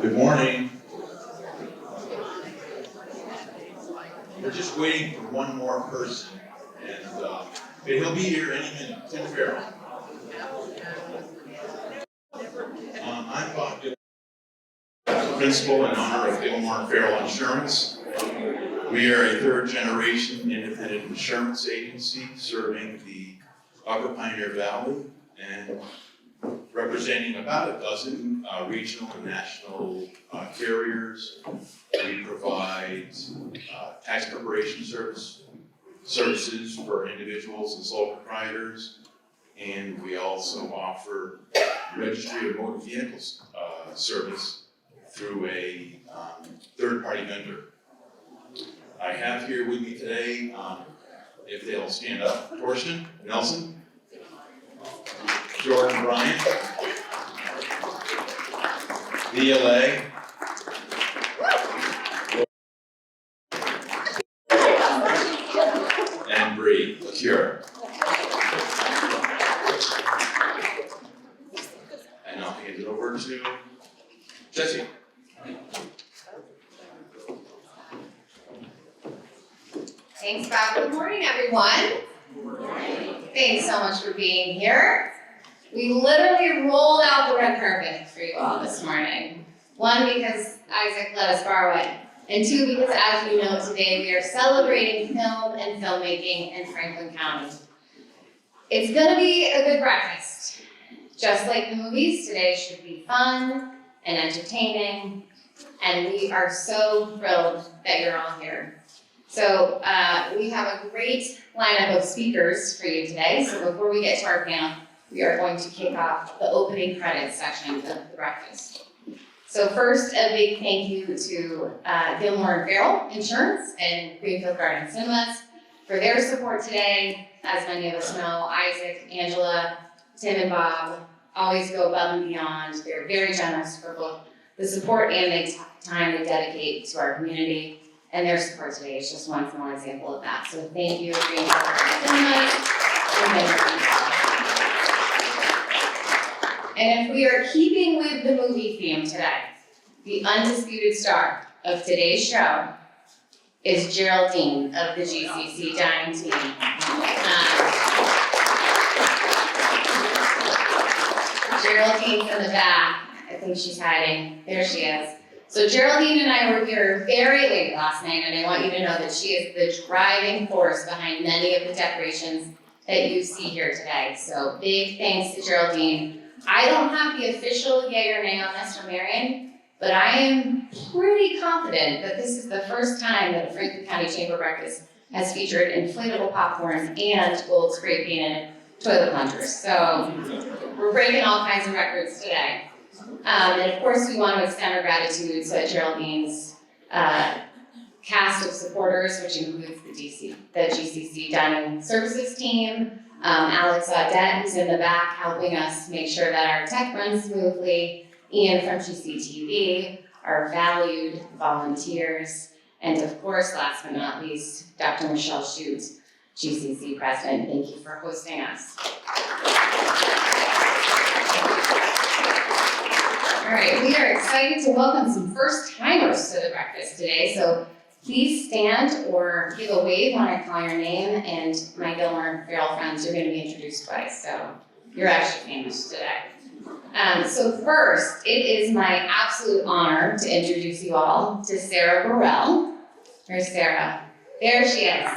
Good morning. We're just waiting for one more person, and he'll be here any minute. Tim Farrell. I'm Bob Gilmore, principal and owner of Gilmore and Farrell Insurance. We are a third-generation independent insurance agency serving the Upper Pioneer Valley and representing about a dozen regional and national carriers. We provide tax preparation services for individuals and sole proprietors, and we also offer registry of motor vehicles service through a third-party vendor. I have here with me today, if they'll stand up, Torsten Nelson, Jordan Bryant, VLA, and Bree LaCure. And I'll hand it over to Jesse. Thanks, Bob. Good morning, everyone. Good morning. Thanks so much for being here. We literally rolled out the red carpet for you all this morning. One, because Isaac let us borrow it. And two, because as you know, today we are celebrating film and filmmaking in Franklin County. It's gonna be a good breakfast. Just like the movies, today should be fun and entertaining. And we are so thrilled that you're all here. So we have a great lineup of speakers for you today. So before we get to our panel, we are going to kick off the opening credits section of the breakfast. So first, a big thank you to Gilmore and Farrell Insurance and Greenfield Garden Cinemas for their support today. As many of us know, Isaac, Angela, Tim, and Bob always go above and beyond. They're very generous for both the support and the time they dedicate to our community. And their support today is just one more example of that. So thank you, Greenfield Garden Cinemas. And if we are keeping with the movie theme today, the undisputed star of today's show is Geraldine of the GCC dining team. Geraldine's in the back. I think she's hiding. There she is. So Geraldine and I were here very late last night, and I want you to know that she is the driving force behind many of the decorations that you see here today. So big thanks to Geraldine. I don't have the official yay or nay on this from Marion, but I am pretty confident that this is the first time that a Franklin County Chamber breakfast has featured inflatable popcorn and gold spray painted toilet plungers. So we're breaking all kinds of records today. And of course, we want to extend our gratitude to Geraldine's cast of supporters, which includes the GCC Dining Services team, Alex Audette, who's in the back helping us make sure that our tech runs smoothly, Ian from GCTV, our valued volunteers, and of course, last but not least, Dr. Michelle Shute, GCC President. Thank you for hosting us. All right, we are excited to welcome some first-timers to the breakfast today, so please stand or give a wave when I call your name, and my Gilmore and Farrell friends are going to be introduced twice, so you're actually famous today. So first, it is my absolute honor to introduce you all to Sarah Burrell. Where's Sarah? There she is.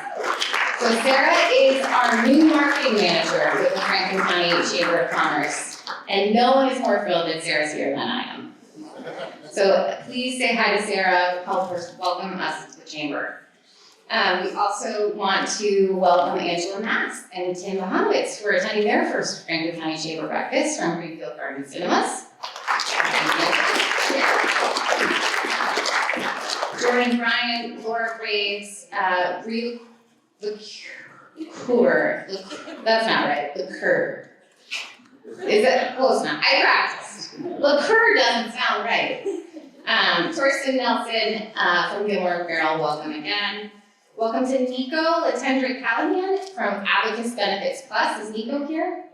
So Sarah is our new marketing manager with the Franklin County Chamber of Commerce. And no one is more thrilled that Sarah's here than I am. So please say hi to Sarah, help her welcome us to the chamber. We also want to welcome Angela Max and Tim Mohanowitz, who are attending their first Franklin County Chamber breakfast from Greenfield Garden Cinemas. Jordan Bryant, Laura Graves, LaCure. That's not right, LaCure. Is it close enough? I practiced. LaCure doesn't sound right. Torsten Nelson from Gilmore and Farrell, welcome again. Welcome to Nico Latendre Callahan from Abacus Benefits Plus. Is Nico here?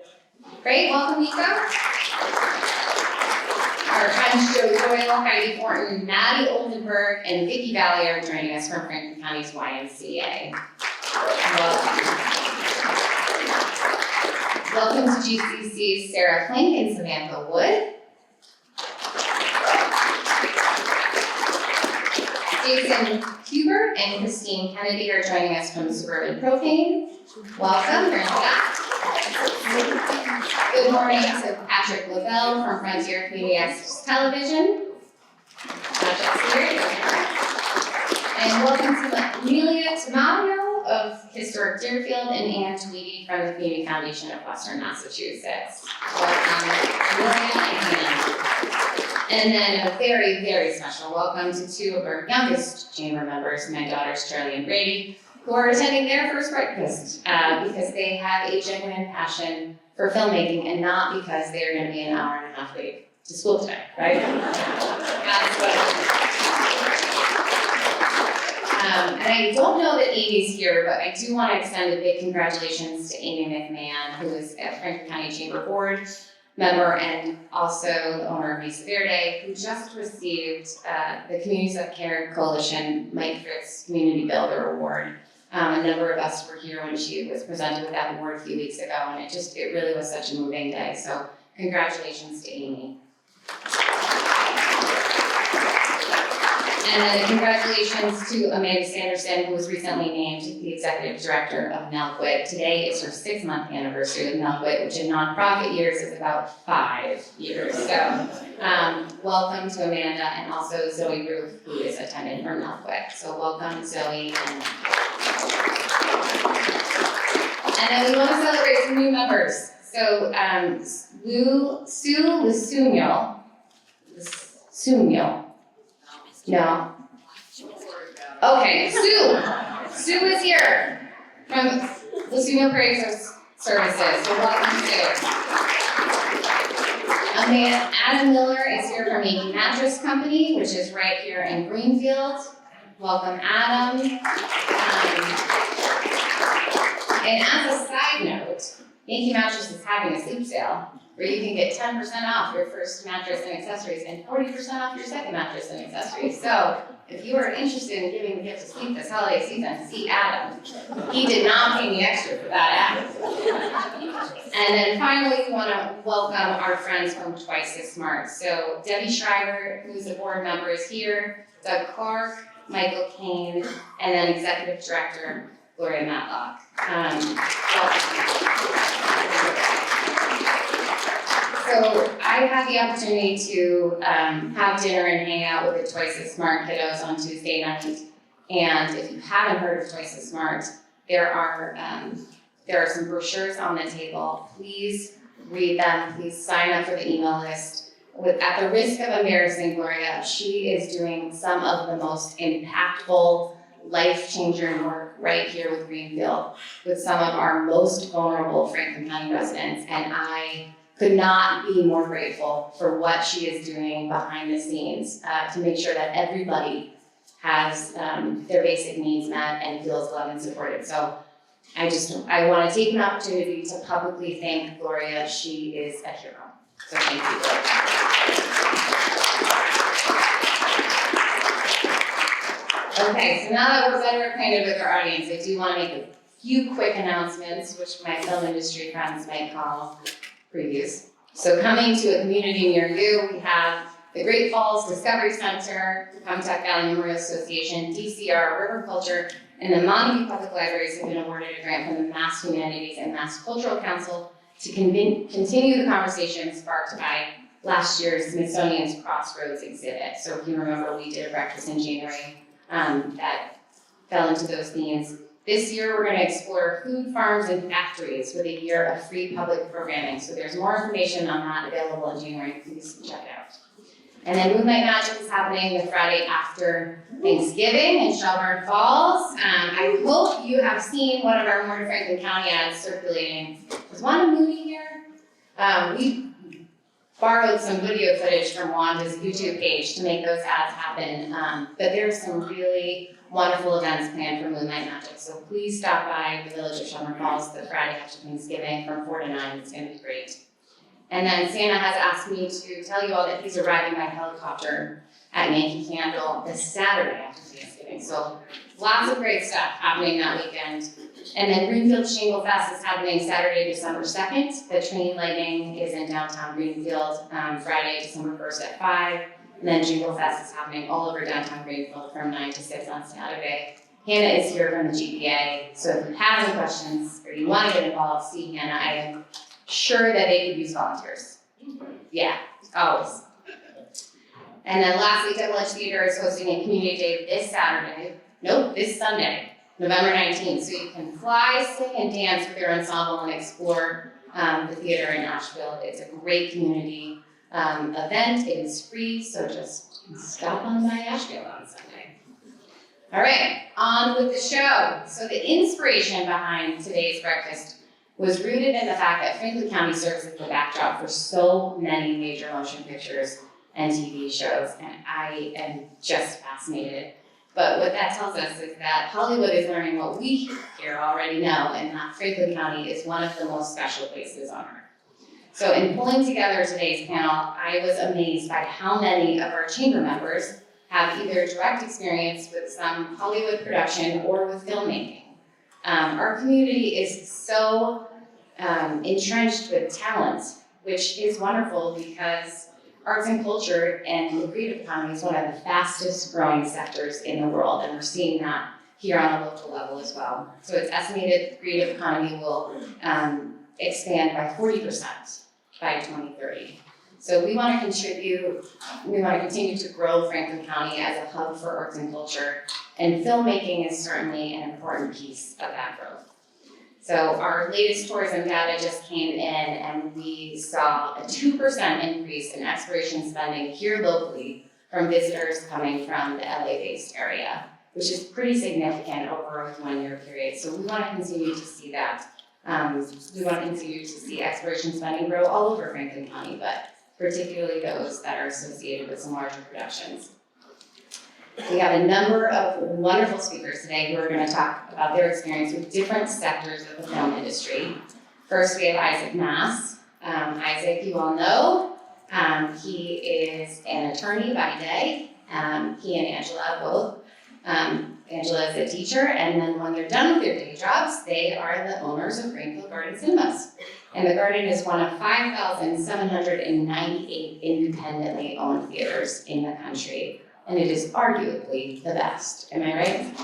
Great, welcome Nico. Our friends Joe Doyle, Heidi Thornton, Maddie Oldenburg, and Vicki Valley are joining us from Franklin County's YMCA. Welcome to GCC's Sarah Flink and Samantha Wood. Jason Huber and Christine Kennedy are joining us from Suburban Propane. Welcome, bring it back. Good morning to Patrick Lavelle from Frontier Community Access Television. Patrick's here. And welcome to Amelia Tamayo of Historic Deerfield and Ann Tweedy from the Community Foundation of Western Massachusetts. Welcome, Amelia and Ann. And then a very, very special welcome to two of our youngest chamber members, my daughters Charlie and Brady, who are attending their first breakfast because they have a genuine passion for filmmaking and not because they're going to be an hour and a half late to school today, right? That's what. And I don't know that Amy's here, but I do want to extend a big congratulations to Amy McMahon, who is a Franklin County Chamber Board member and also the owner of Mesa Verde, who just received the Communities of Care Coalition Mike Fritz Community Builder Award. A number of us were here when she was presented with that award a few weeks ago, and it really was such a moving day. So congratulations to Amy. And then congratulations to Amanda Sanderson, who was recently named the Executive Director of NELQUIT. Today is her 6-month anniversary of NELQUIT, which in nonprofit years is about 5 years. So welcome to Amanda and also Zoe Ruth, who is attending from NELQUIT. So welcome, Zoe. And then we want to celebrate some new members. So Sue Lusumio. No. Okay, Sue is here from Lusumio Prairie Services. So welcome, Sue. Adam Miller is here from Yankee Mattress Company, which is right here in Greenfield. Welcome, Adam. And as a side note, Yankee Mattress is having a sleep sale where you can get 10% off your first mattress and accessories and 40% off your second mattress and accessories. So if you are interested in giving the gift of sleep this holiday season, see Adam. He did not pay me extra for that ad. And then finally, we want to welcome our friends from Twice as Smart. So Debbie Schreiber, who's a board member, is here. Doug Clark, Michael Kane, and then Executive Director Gloria Matlock. So I had the opportunity to have dinner and hang out with the Twice as Smart kiddos on Tuesday night. And if you haven't heard of Twice as Smart, there are some brochures on the table. Please read them. Please sign up for the email list. At the risk of embarrassing Gloria, she is doing some of the most impactful, life-changing work right here with Greenfield, with some of our most vulnerable Franklin County residents. And I could not be more grateful for what she is doing behind the scenes to make sure that everybody has their basic needs met and feels loved and supported. So I want to take an opportunity to publicly thank Gloria. She is a hero. So thank you, Gloria. Okay, so now that we're better acquainted with our audience, I do want to make a few quick announcements, which my film industry friends might call previews. So coming to a community near you, we have the Great Falls Discovery Center, the Comtac Valley Memorial Association, DCR, River Culture, and the Montague Public Libraries have been awarded a grant from the Mass Humanities and Mass Cultural Council to continue the conversation sparked by last year's Smithsonian's Crossroads exhibit. So if you remember, we did a breakfast in January that fell into those themes. This year, we're going to explore food farms and factories with a year of free public programming. So there's more information on that available in January. Please check it out. And then Moonlight Magic is happening the Friday after Thanksgiving in Shelburne Falls. I hope you have seen one of our Morton Franklin County ads circulating. Was Wanda Mooney here? We borrowed some video footage from Wanda's YouTube page to make those ads happen. But there's some really wonderful events planned for Moonlight Magic. So please stop by the village of Shelburne Falls the Friday after Thanksgiving from 4 to 9. It's going to be great. And then Santa has asked me to tell you all that he's arriving by helicopter at Yankee Candle this Saturday after Thanksgiving. So lots of great stuff happening that weekend. And then Greenfield Shingle Fest is happening Saturday, December 2nd. The train lighting is in downtown Greenfield Friday, December 1st at 5. And then Jingle Fest is happening all over downtown Greenfield from 9 to 6 on Saturday. Hannah is here from the GPA, so if you have any questions or you want to get involved, see Hannah. I am sure that they could use volunteers. Yeah, always. And then lastly, Double Edge Theater is hosting a community day this Sunday, November 19th. So you can fly, sing, and dance with your ensemble and explore the theater in Ashfield. It's a great community event. It is free, so just stop on by Ashfield on Sunday. All right, on with the show. So the inspiration behind today's breakfast was rooted in the fact that Franklin County serves as the backdrop for so many major motion pictures and TV shows, and I am just fascinated. But what that tells us is that Hollywood is learning what we here already know, and that Franklin County is one of the most special places on earth. So in pulling together today's panel, I was amazed by how many of our chamber members have either direct experience with some Hollywood production or with filmmaking. Our community is so entrenched with talent, which is wonderful because arts and culture and the creative economy is one of the fastest growing sectors in the world, and we're seeing that here on a local level as well. So it's estimated the creative economy will expand by 40% by 2030. So we want to continue to grow Franklin County as a hub for arts and culture, and filmmaking is certainly an important piece of that growth. So our latest tourism data just came in, and we saw a 2% increase in exploration spending here locally from visitors coming from the LA-based area, which is pretty significant over a 1-year period. So we want to continue to see that. We want to continue to see exploration spending grow all over Franklin County, but particularly those that are associated with some larger productions. We have a number of wonderful speakers today who are going to talk about their experience with different sectors of the film industry. First, we have Isaac Mass. Isaac, you all know, he is an attorney by day. He and Angela both. Angela is a teacher, and then when they're done with their day jobs, they are the owners of Greenfield Garden Cinemas. And the Garden is one of 5,798 independently owned theaters in the country, and it is arguably the best. Am I right? So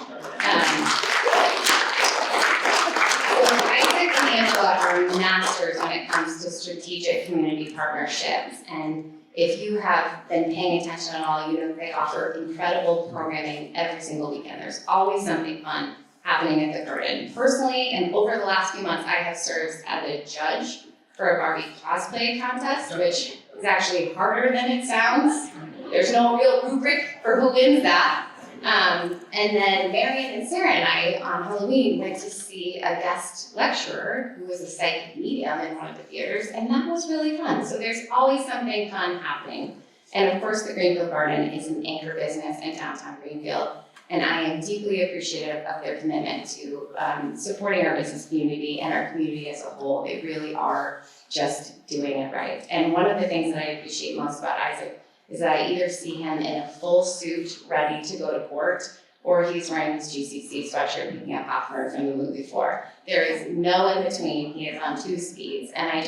Isaac and Angela are masters when it comes to strategic community partnerships, and if you have been paying attention at all, you know they offer incredible programming every single weekend. There's always something fun happening at the Garden. Personally, and over the last few months, I have served as a judge for a Barbie cosplay contest, which is actually harder than it sounds. There's no real rubric for who wins that. And then Marion and Sarah and I, on Halloween, went to see a guest lecturer who was a psychic medium in one of the theaters, and that was really fun. So there's always something fun happening. And of course, the Greenfield Garden is an anchor business in downtown Greenfield, and I am deeply appreciative of their commitment to supporting our business community and our community as a whole. They really are just doing it right. And one of the things that I appreciate most about Isaac is that I either see him in a full suit ready to go to court, or he's wearing his GCC sweatshirt picking up popcorn from the movie floor. There is no in between. He is on 2 speeds, and I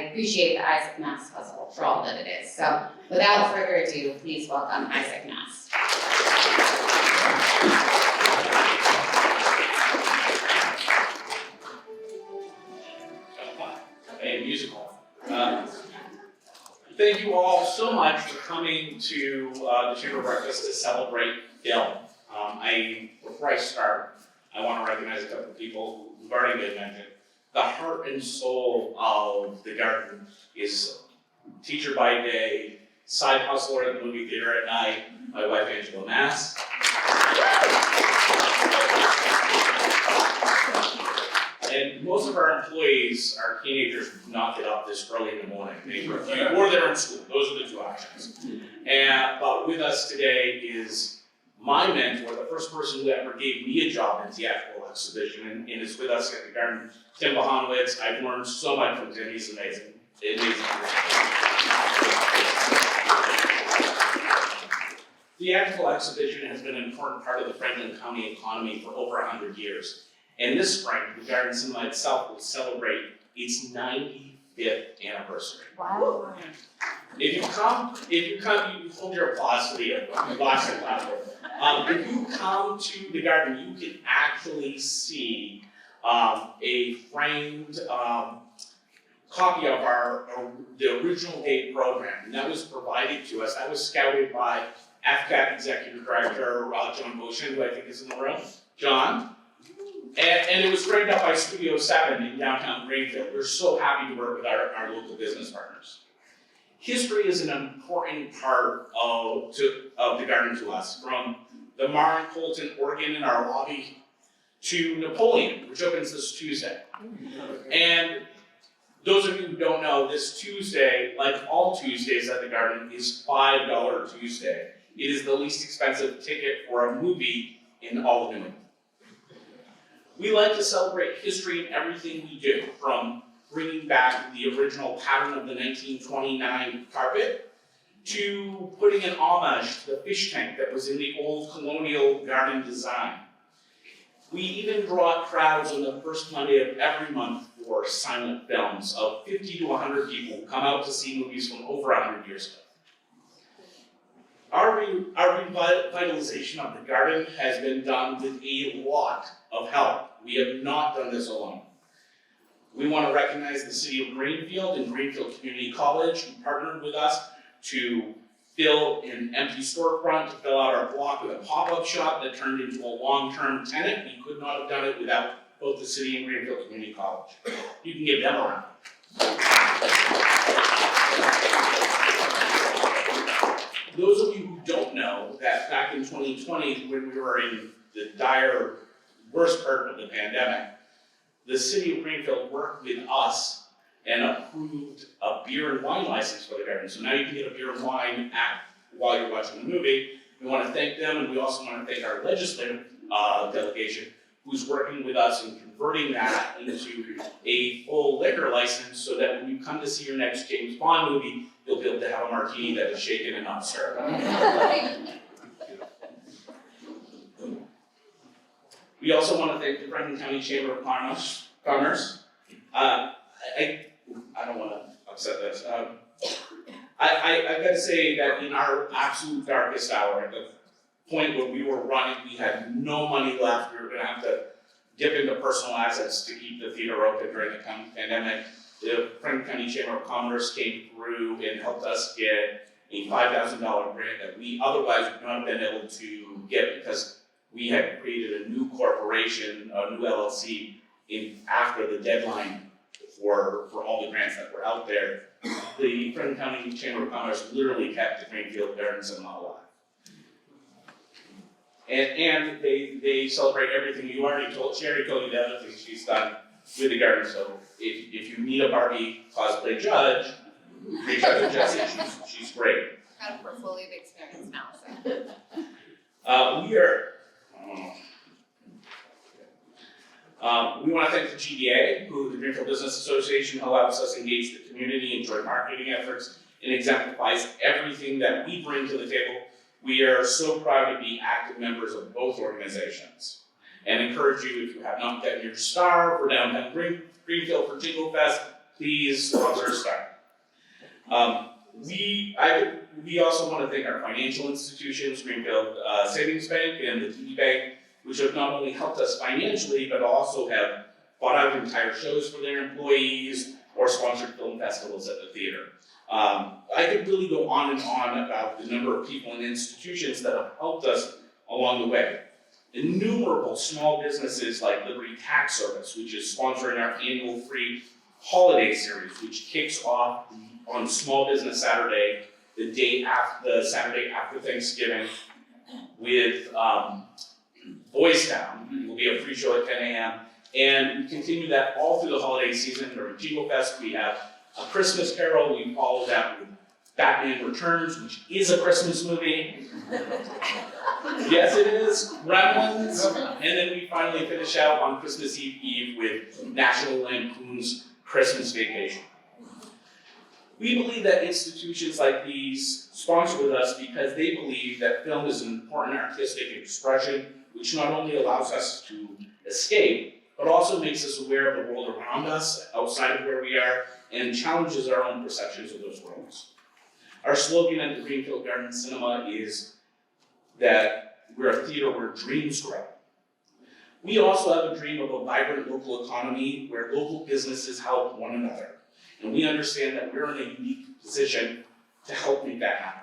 appreciate the Isaac Mass hustle for all that it is. So without further ado, please welcome Isaac Mass. A musical. Thank you all so much for coming to the Chamber Breakfast to celebrate film. Before I start, I want to recognize a couple of people who've already been mentioned. The heart and soul of the Garden is teacher by day, side hustler at the movie theater at night, my wife Angela Mass. And most of our employees are teenagers who knock it up this early in the morning. Or they're in school. Those are the 2 options. But with us today is my mentor, the first person who ever gave me a job in theatrical exhibition, and is with us at the Garden, Tim Bohanowitz. I've learned so much from Tim. He's amazing. Amazing. theatrical exhibition has been an important part of the Franklin County economy for over 100 years. And this spring, the Garden Cinema itself will celebrate its 95th anniversary. Wow. If you hold your applause to the last and loud. If you come to the garden, you can actually see a framed copy of the original day program, and that was provided to us. That was scouted by FCCoC Executive Director John Boshin, who I think is in the room. John. And it was framed up by Studio 7 in downtown Greenfield. We're so happy to work with our local business partners. History is an important part of the garden to us, from the Mar and Colton organ in our lobby to Napoleon, which opens this Tuesday. And those of you who don't know, this Tuesday, like all Tuesdays at the garden, is $5 Tuesday. It is the least expensive ticket for a movie in all of New England. We like to celebrate history in everything we do, from bringing back the original pattern of the 1929 carpet to putting an homage to the fish tank that was in the old colonial garden design. We even draw crowds on the first Monday of every month for silent films of 50 to 100 people who come out to see movies from over 100 years ago. Our revitalization of the garden has been done with a lot of help. We have not done this alone. We want to recognize the City of Greenfield and Greenfield Community College, who partnered with us to fill an empty storefront, to fill out our block with a pop-up shop that turned into a long-term tenant. We could not have done it without both the City and Greenfield Community College. You can give them a round. Those of you who don't know that back in 2020, when we were in the dire worst part of the pandemic, the City of Greenfield worked with us and approved a beer and wine license for the garden. So now you can get a beer and wine while you're watching the movie. We want to thank them, and we also want to thank our legislative delegation, who's working with us in converting that into a full liquor license, so that when you come to see your next James Bond movie, you'll be able to have a martini that is shaken and not stirred. We also want to thank the Franklin County Chamber of Commerce. I don't want to upset this. I've got to say that in our absolute darkest hour, at the point where we were running, we had no money left. We were going to have to dip into personal assets to keep the theater open during the pandemic. The Franklin County Chamber of Commerce came through and helped us get a $5,000 grant that we otherwise would not have been able to get, because we had created a new corporation, a new LLC, after the deadline for all the grants that were out there. The Franklin County Chamber of Commerce literally kept the Greenfield Garden Cinema alive. And they celebrate everything. You already told, Sherry told you the other things she's done with the garden. So if you need a Barbie cosplay judge, reach out to Jessie. She's great. Got a portfolio of experience now, so. We want to thank the GBA, the Greenfield Business Association, who helps us engage the community and joint marketing efforts and exemplifies everything that we bring to the table. We are so proud to be active members of both organizations and encourage you, if you have not gotten your star for downtown Greenfield for Jingle Fest, please sponsor a star. We also want to thank our financial institutions, Greenfield Savings Bank and the TD Bank, which have not only helped us financially, but also have bought out entire shows for their employees or sponsored film festivals at the theater. I could really go on and on about the number of people and institutions that have helped us along the way. Innumerable small businesses like Liberty Tax Service, which is sponsoring our annual free holiday series, which kicks off on Small Business Saturday, the Saturday after Thanksgiving, with Boys Town. It will be a free show at 10 a.m. And we continue that all through the holiday season. During Jingle Fest, we have A Christmas Carol. We follow that with Batman Returns, which is a Christmas movie. Yes, it is. Gremlins. And then we finally finish out on Christmas Eve with National Lampoon's Christmas Vacation. We believe that institutions like these sponsor with us because they believe that film is an important artistic expression which not only allows us to escape, but also makes us aware of the world around us, outside of where we are, and challenges our own perceptions of those worlds. Our slogan at the Greenfield Garden Cinema is that we're a theater where dreams grow. We also have a dream of a vibrant local economy where local businesses help one another. And we understand that we're in a unique position to help make that happen.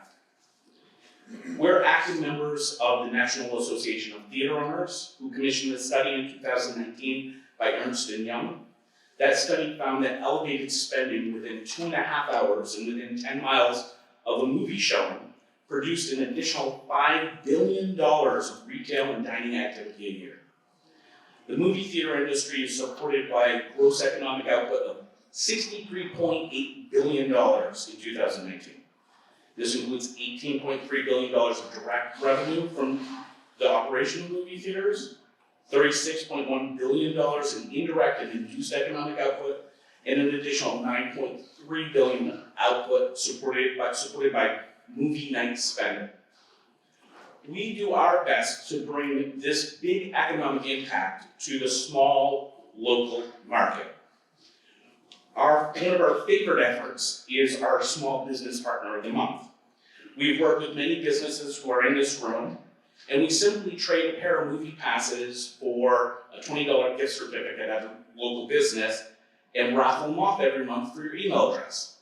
We're active members of the National Association of Theater Owners, who commissioned a study in 2019 by Ernst & Young. That study found that elevated spending within 2.5 hours and within 10 miles of a movie showing produced an additional $5 billion of retail and dining activity a year. The movie theater industry is supported by a gross economic output of $63.8 billion in 2019. This includes $18.3 billion of direct revenue from the operation of movie theaters, $36.1 billion in indirect and induced economic output, and an additional $9.3 billion output supported by movie night spending. We do our best to bring this big economic impact to the small local market. One of our favorite efforts is our Small Business Partner of the Month. We've worked with many businesses who are in this room, and we simply trade a pair of movie passes for a $20 gift certificate at a local business and raffle them off every month for your email address.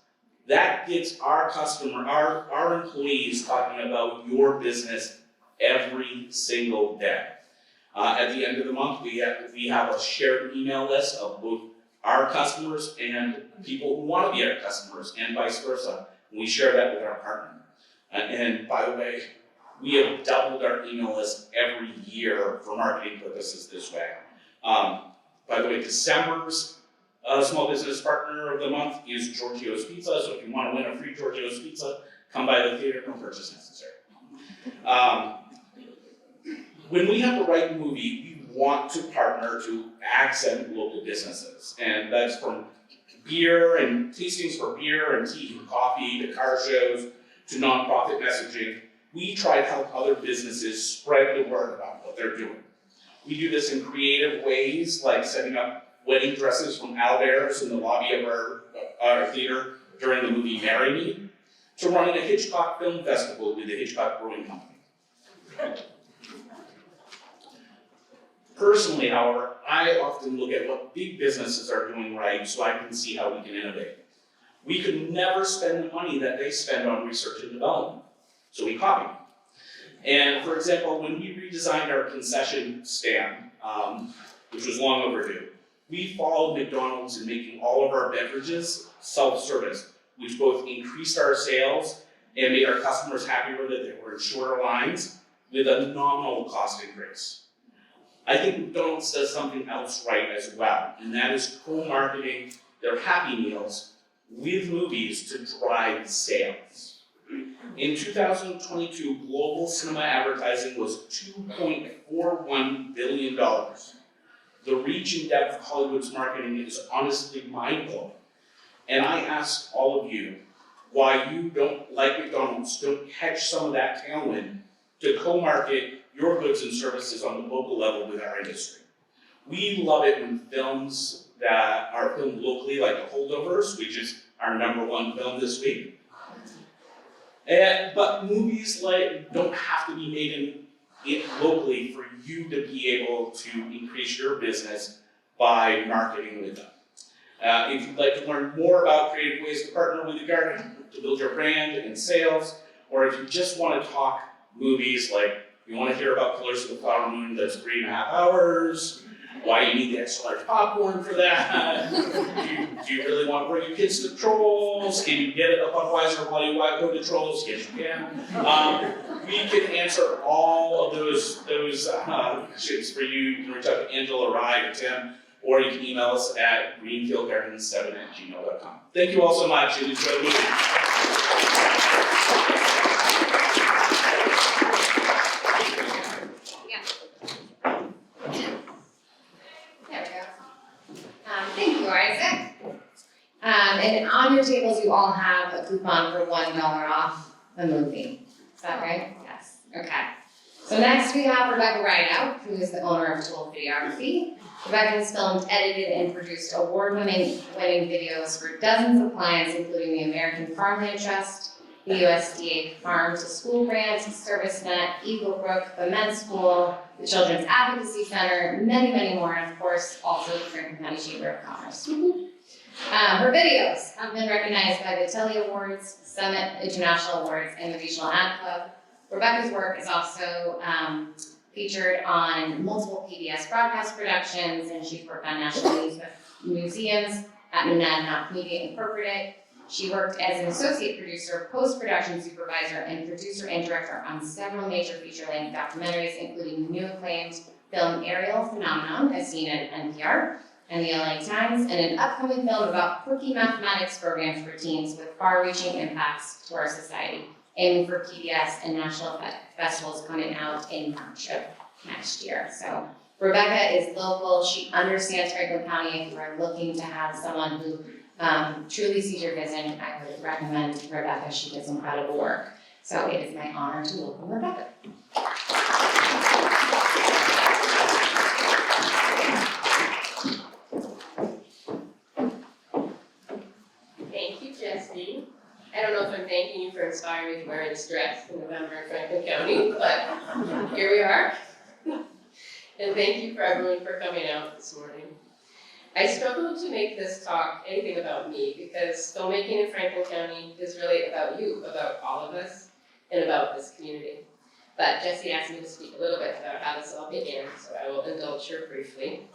That gets our our employees talking about your business every single day. At the end of the month, we have a shared email list of both our customers and people who want to be our customers, and vice versa. And we share that with our partner. And by the way, we have doubled our email list every year for marketing purposes this way. By the way, December's Small Business Partner of the Month is Giorgio's Pizza, so if you want to win a free Giorgio's Pizza, come by the theater, no purchase necessary. When we have the right movie, we want to partner to accent local businesses, and that's from beer and tastings for beer and tea and coffee to car shows to nonprofit messaging. We try to help other businesses spread the word about what they're doing. We do this in creative ways, like setting up wedding dresses from owlbears in the lobby of our theater during the movie Marry Me, to running a Hitchcock Film Festival with the Hitchcock Brewing Company. Personally, however, I often look at what big businesses are doing right so I can see how we can innovate. We could never spend the money that they spend on research and development, so we copy them. And for example, when we redesigned our concession stand, which was long overdue, we followed McDonald's in making all of our beverages self-service, which both increased our sales and made our customers happier that they were in shorter lines with a nominal cost increase. I think McDonald's does something else right as well, and that is co-marketing their Happy Meals with movies to drive sales. In 2022, global cinema advertising was $2.41 billion. The reach and depth of Hollywood's marketing is honestly mind-blowing. And I ask all of you why you don't, like McDonald's, don't catch some of that tailwind to co-market your goods and services on the local level with our industry. We love it when films that are filmed locally, like The Holdovers, which is our #1 film this week. But movies don't have to be made locally for you to be able to increase your business by marketing with them. If you'd like to learn more about creative ways to partner with the garden to build your brand and sales, or if you just want to talk movies, like you want to hear about Colors of the Flower Moon that's 3.5 hours, why you need the extra large popcorn for that, do you really want to bring your kids to Trolls, can you get a Budweiser while you go to Trolls? Yes, you can. We can answer all of those questions for you. You can reach out to Angela, Rye, or Tim, or you can email us at greenfieldgarden7@gmail.com. Thank you all so much, and enjoy the movie. Thank you, Isaac. And on your your tables, you all have a coupon for $1 off the movie. Is that right? Yes. Okay. So next we have Rebecca Rideout, who is the owner of Tool Videography. Rebecca has filmed, edited, and produced award-winning videos for dozens of clients, including the American Farmland Trust, the USDA Farm to School Grant, ServiceNet, Eagle Brook, the Men's School, the Children's Advocacy Center, many, many more, and of course, also the Franklin County Chamber of Commerce. Her videos have been recognized by the Telly Awards, Summit International Awards, and the Regional Ad Club. Rebecca's work is also featured on multiple PBS broadcast productions, and she's worked on national museums at Monadnock Media Incorporated. She worked as an associate producer, post-production supervisor, and producer and director on several major feature-length documentaries, including the new acclaimed film Aerial Phenomenon, as seen at NPR and the LA Times, and an upcoming film about quirky mathematics programs for teens with far-reaching impacts to our society, aiming for PBS and national festivals coming out in March of next year. So Rebecca is local. She understands Franklin County. If you are looking to have someone who truly sees your vision, I would recommend Rebecca. She does incredible work. So it is my honor to welcome Rebecca. Thank you, Jesse. I don't know if I'm thanking you for inspiring me to wear this dress in November in Franklin County, but here we are. And thank you for everyone for coming out this morning. I struggled to make this talk anything about me because filmmaking in Franklin County is really about you, about all of us, and about this community. But Jesse asked me to speak a little bit about how this all began, so I will indulge her briefly.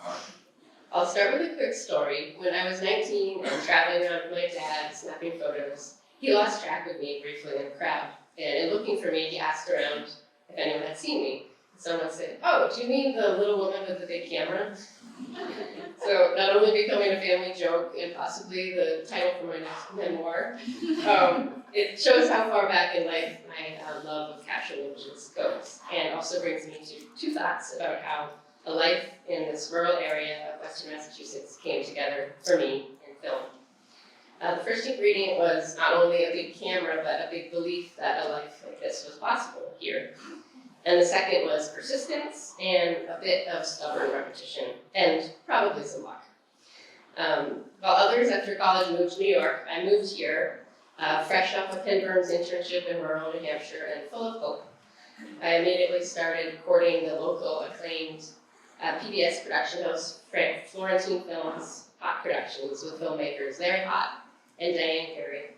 I'll start with a quick story. When I was 19 and traveling around with my dad, snapping photos, he lost track of me briefly in a crowd. And in looking for me, he asked around if anyone had seen me. Someone said, "Oh, do you mean the little woman with the big camera?" So not only becoming a family joke and possibly the title for my next memoir, it shows how far back in life my love of capturing images goes, and also brings me to two thoughts about how a life in this rural area of Western Massachusetts came together for me in film. The first ingredient was not only a big camera, but a big belief that a life like this was possible here. And the second was persistence and a bit of stubborn repetition, and probably some luck. While others after college moved to New York, I moved here, fresh off of Ken Burns' internship in rural New Hampshire and full of hope. I immediately started courting the local acclaimed PBS production house, Florentine Films, Hot Productions, with filmmakers Larry Hott and Diane Pearlman.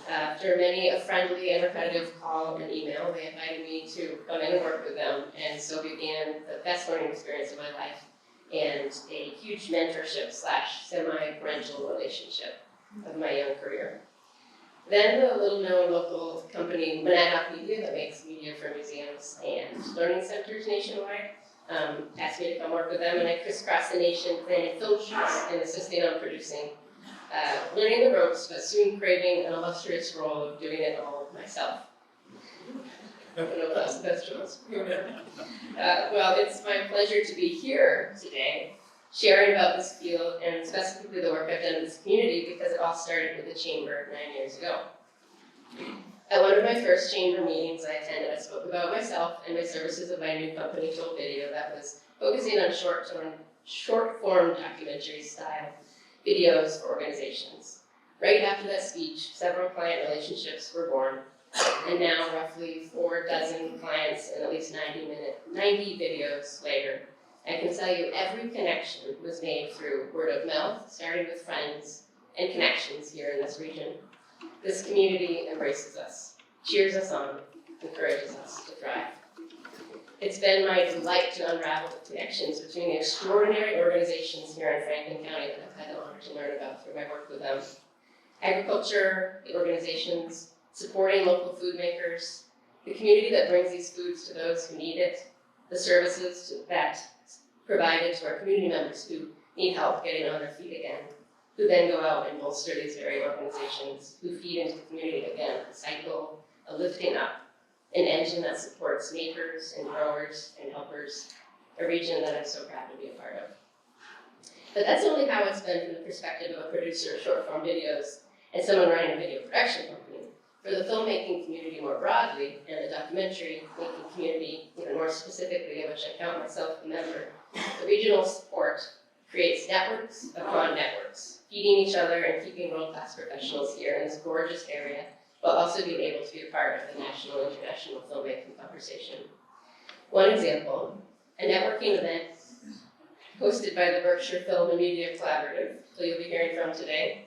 After many a friendly and repetitive call and email, they invited me to come in and work with them, and so began the best learning experience of my life and a huge mentorship / semi-parental relationship of my young career. Then the little-known local company, Monadnock Media, that makes media for museums and learning centers nationwide, asked me to come work with them, and I crisscrossed the nation planning film shoots and assisting on producing. Learning the ropes, but soon craving an illustrious role of doing it all myself. I don't know if that's the best choice. Well, it's my pleasure to be here today, sharing about this field and specifically the work I've done in this community, because it all started with the Chamber 9 years ago. At one of my first Chamber meetings I attended, I spoke about myself and my services of my new company, Tool Video, that was focusing on short-form documentary style videos for organizations. Right after that speech, several client relationships were born, and now roughly 4 dozen clients and at least 90 videos later, I can tell you every connection was made through word of mouth, starting with friends and connections here in this region. This community embraces us, cheers us on, encourages us to thrive. It's been my delight to unravel the connections between the extraordinary organizations here in Franklin County that I've had the honor to learn about through my work with them. Agriculture, the organizations, supporting local food makers, the community that brings these foods to those who need it, the services that provided to our community members who need help getting on their feet again, who then go out and bolster these very organizations, who feed into the community again, a cycle, a lifting up, an engine that supports makers and growers and helpers, a region that I'm so proud to be a part of. But that's only how it's been from the perspective of a producer of short-form videos and someone running a video production company. For the filmmaking community more broadly, and the documentary making community even more specifically, of which I count myself a member, the regional support creates networks upon networks, feeding each other and keeping world-class professionals here in this gorgeous area, while also being able to be a part of the national and international filmmaking conversation. One example, a networking event hosted by the Berkshire Film and Media Collaborative, who you'll be hearing from today,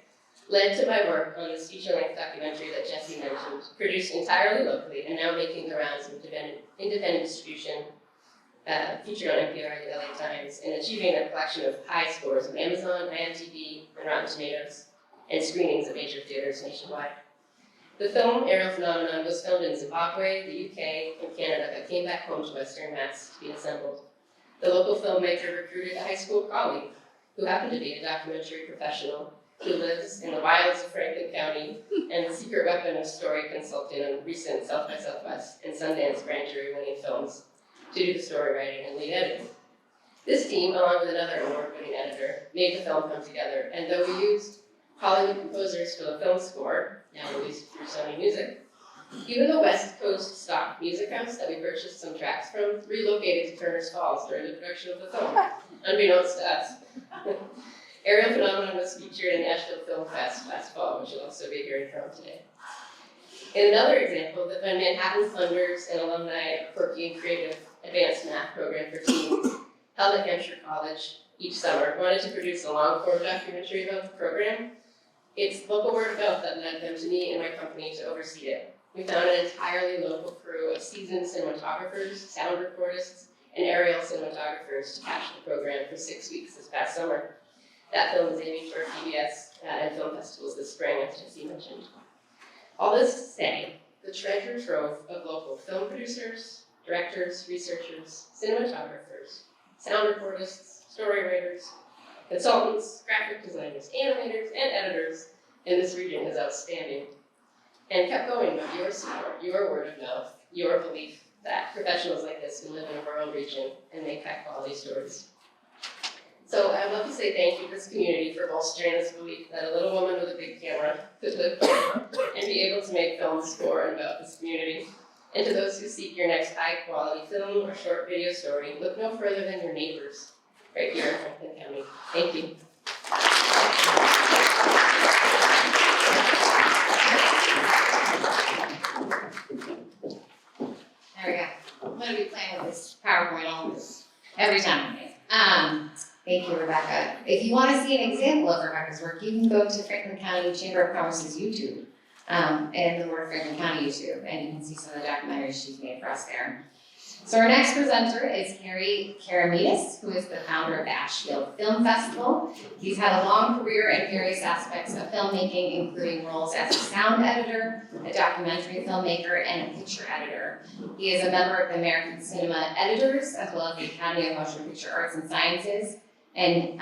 led to my work on this feature-length documentary that Jesse mentioned, produced entirely locally and now making the rounds of independent distribution, featured on NPR and the LA Times, and achieving a collection of high scores on Amazon, IMDb, and Rotten Tomatoes, and screenings of major theaters nationwide. The film, Aerial Phenomenon, was filmed in Zimbabwe, the UK, and Canada, but came back home to Western Mass to be assembled. The local filmmaker recruited a high school colleague, who happened to be a documentary professional, who lives in the wilds of Franklin County, and the secret weapon of story consulting on recent South by Southwest and Sundance Grand Jury winning films, to do the story writing and lead editing. This team, along with another award-winning editor, made the film come together, and though we used Hollywood composers for the film score, now released through Sony Music, even the West Coast stock music house that we purchased some tracks from relocated to Turner's Falls during the production of the film, unbeknownst to us. Aerial Phenomenon was featured in Ashfield Film Fest last fall, which you'll also be hearing from today. In another example, the Manhattan Funders and alumni of Quirky and Creative Advanced Math Program for Teens, held at Hampshire College each summer, wanted to produce a long-form documentary about the program. It's local word of mouth that led them to me and my company to oversee it. We found an entirely local crew of seasoned cinematographers, sound recordists, and aerial cinematographers to capture the program for 6 weeks this past summer. That film is aiming for PBS and film festivals this spring, as Jesse mentioned. All this to say, the treasure trove of local film producers, directors, researchers, cinematographers, sound recordists, story writers, consultants, graphic designers, animators, and editors in this region is outstanding. And kept going with your support, your word of mouth, your belief that professionals like this can live in a rural region and make high quality stories. So I'd love to say thank you to this community for bolstering this belief that a little woman with a big camera could live here and be able to make films for and about this community. And to those who seek your next high quality film or short video story, look no further than your neighbors right here in Franklin County. Thank you. There we go. I'm going to be playing with this PowerPoint almost every time. Thank you, Rebecca. If you want to see an example of Rebecca's work, you can go to Franklin County Chamber of Commerce's YouTube and the Word Franklin County YouTube, and you can see some of the documentaries she's made for us there. So our next presenter is Keramidas, who is the founder of the Ashfield Film Festival. He's had a long career in various aspects of filmmaking, including roles as a sound editor, a documentary filmmaker, and a picture editor. He is a member of the American Cinema Editors, as well as the Academy of Motion Picture Arts and Sciences, and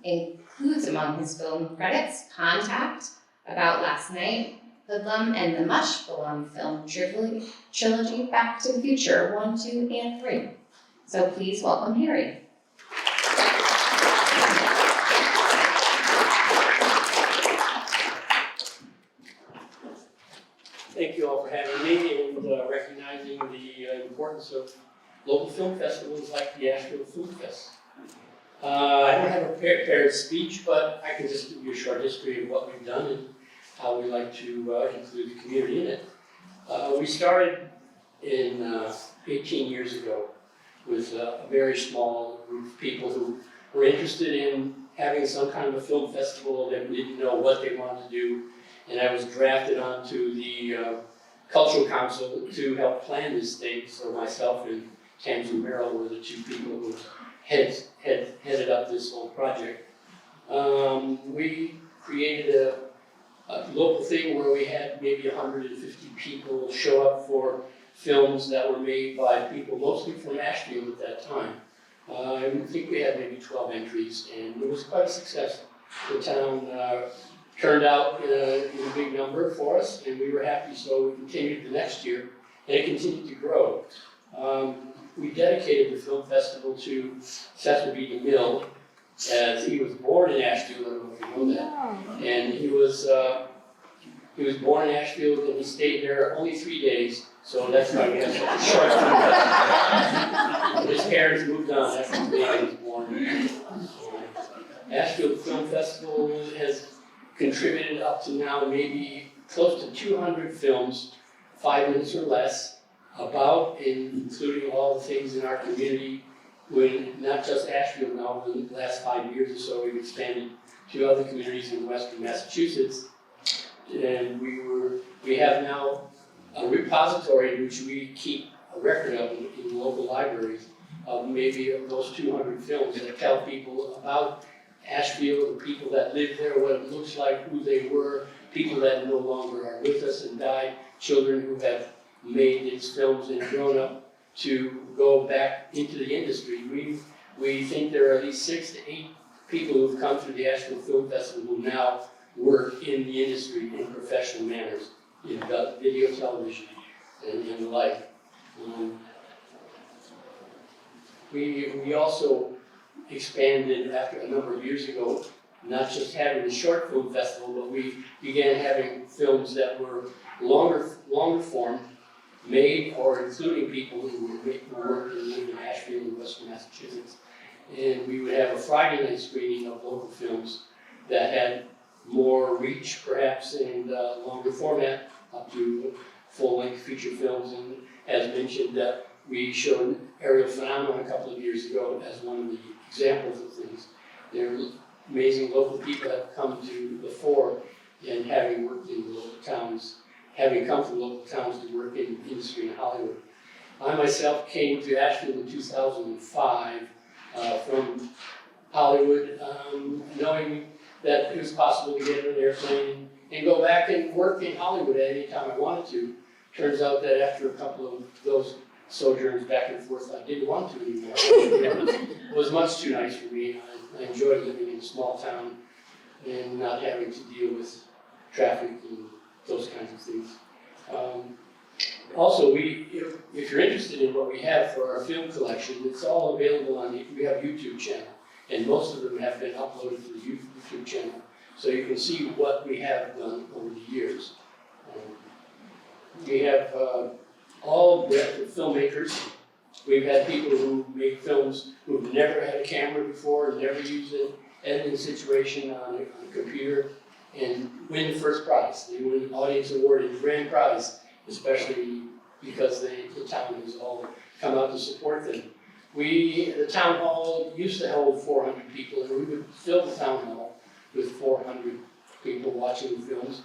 includes among his film credits Contact, About Last Night, Hoodlum, and the Mush Balloon film trilogy Back to the Future 1, 2, and 3. So please welcome Harry. Thank you all for having me and recognizing the importance of local film festivals like the Ashfield Film Fest. I don't have a prepared speech, but I can just give you a short history of what we've done and how we like to include the community in it. We started in 18 years ago with a very small group of people who were interested in having some kind of a film festival that didn't know what they wanted to do. And I was drafted onto the Cultural Council to help plan this thing. So myself and Tamsin Merrill were the two people who headed up this whole project. We created a local thing where we had maybe 150 people show up for films that were made by people mostly from Ashfield at that time. I think we had maybe 12 entries, and it was quite a success. The town turned out in a big number for us, and we were happy, so we continued the next year, and it continued to grow. We dedicated the film festival to Cecil B. DeMille, as he was born in Ashfield. I don't know if you know that. And he was He was born in Ashfield and he stayed there only 3 days, so that's why we have such a short film. His parents moved on after the day he was born. Ashfield Film Festival has contributed up to now maybe close to 200 films, 5 minutes or less, about and including all the things in our community. When not just Ashfield now, in the last 5 years or so, we've expanded to other communities in western Massachusetts. And we have now a repository in which we keep a record of in local libraries of maybe of those 200 films that tell people about Ashfield, the people that live there, what it looks like, who they were, people that no longer are with us and died, children who have made these films and grown up to go back into the industry. We think there are at least 6 to 8 people who've come through the Ashfield Film Festival who now work in the industry in professional manners, in video, television, and the like. We also expanded after a number of years ago, not just having a short film festival, but we began having films that were longer form, made or including people who worked and lived in Ashfield and western Massachusetts. And we would have a Friday night screening of local films that had more reach perhaps and longer format, up to full-length feature films. And as mentioned, we showed Aerial Phenomena a couple of years ago as one of the examples of things. There are amazing local people that have come to the fore and having worked in the local towns, having come from local towns to work in industry in Hollywood. I myself came to Ashfield in 2005 from Hollywood, knowing that it was possible to get on an airplane and go back and work in Hollywood at any time I wanted to. Turns out that after a couple of those sojourns back and forth, I didn't want to anymore. It was much too nice for me. I enjoyed living in a small town and not having to deal with traffic and those kinds of things. Also, if you're interested in what we have for our film collection, it's all available on we have a YouTube channel, and most of them have been uploaded to the YouTube channel, so you can see what we have done over the years. We have all the filmmakers. We've had people who make films who've never had a camera before, never used an editing situation on a computer, and win the first prize. They win an audience award and grand prize, especially because the town has all come out to support them. The town hall used to hold 400 people, and we would fill the town hall with 400 people watching the films.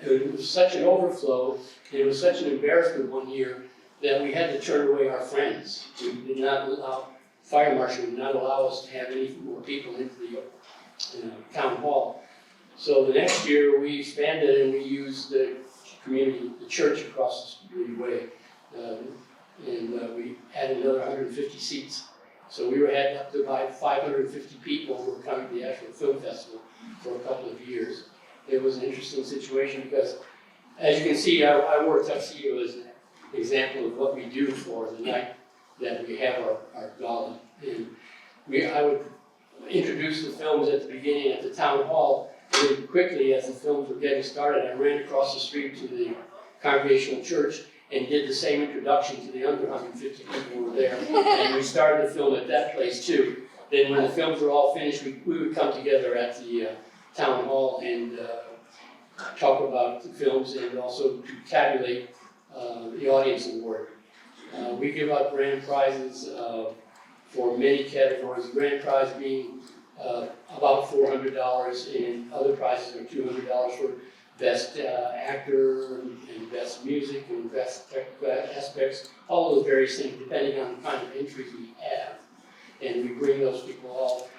It was such an overflow, and it was such an embarrassment one year that we had to turn away our friends. We did not allow, fire marshal would not allow us to have any more people into the town hall. So the next year we expanded and we used the community, the church across the way, and we added another 150 seats. So we were heading up to about 550 people who were coming to the Ashfield Film Festival for a couple of years. It was an interesting situation because, as you can see, I wore a tuxedo as an example of what we do for the night that we have our gala. And I would introduce the films at the beginning at the town hall, and then quickly, as the films were getting started, I ran across the street to the Congregational Church and did the same introduction to the under 150 people who were there. And we started the film at that place too. Then when the films were all finished, we would come together at the town hall and talk about the films and also to tabulate the audience award. We give out grand prizes for many categories. The grand prize being about $400, and other prizes are $200 for best actor and best music and best technical aspects, all those various things depending on the kind of entries we have. And we bring those people all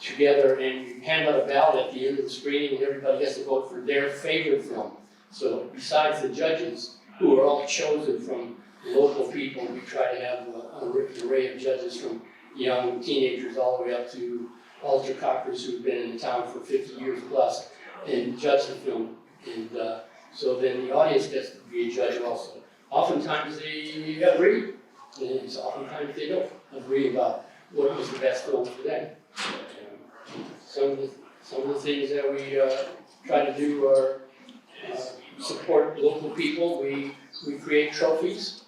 together and we hand out a ballot at the end of the screening, and everybody has to vote for their favorite film. So besides the judges, who are all chosen from local people, we try to have an array of judges from young teenagers all the way up to altar cockers who've been in the town for 50 years plus and judge the film. And so then the audience gets to be a judge also. Oftentimes they agree, and oftentimes they don't agree about what was the best film for them. Some of the things that we try to do are support local people. We create trophies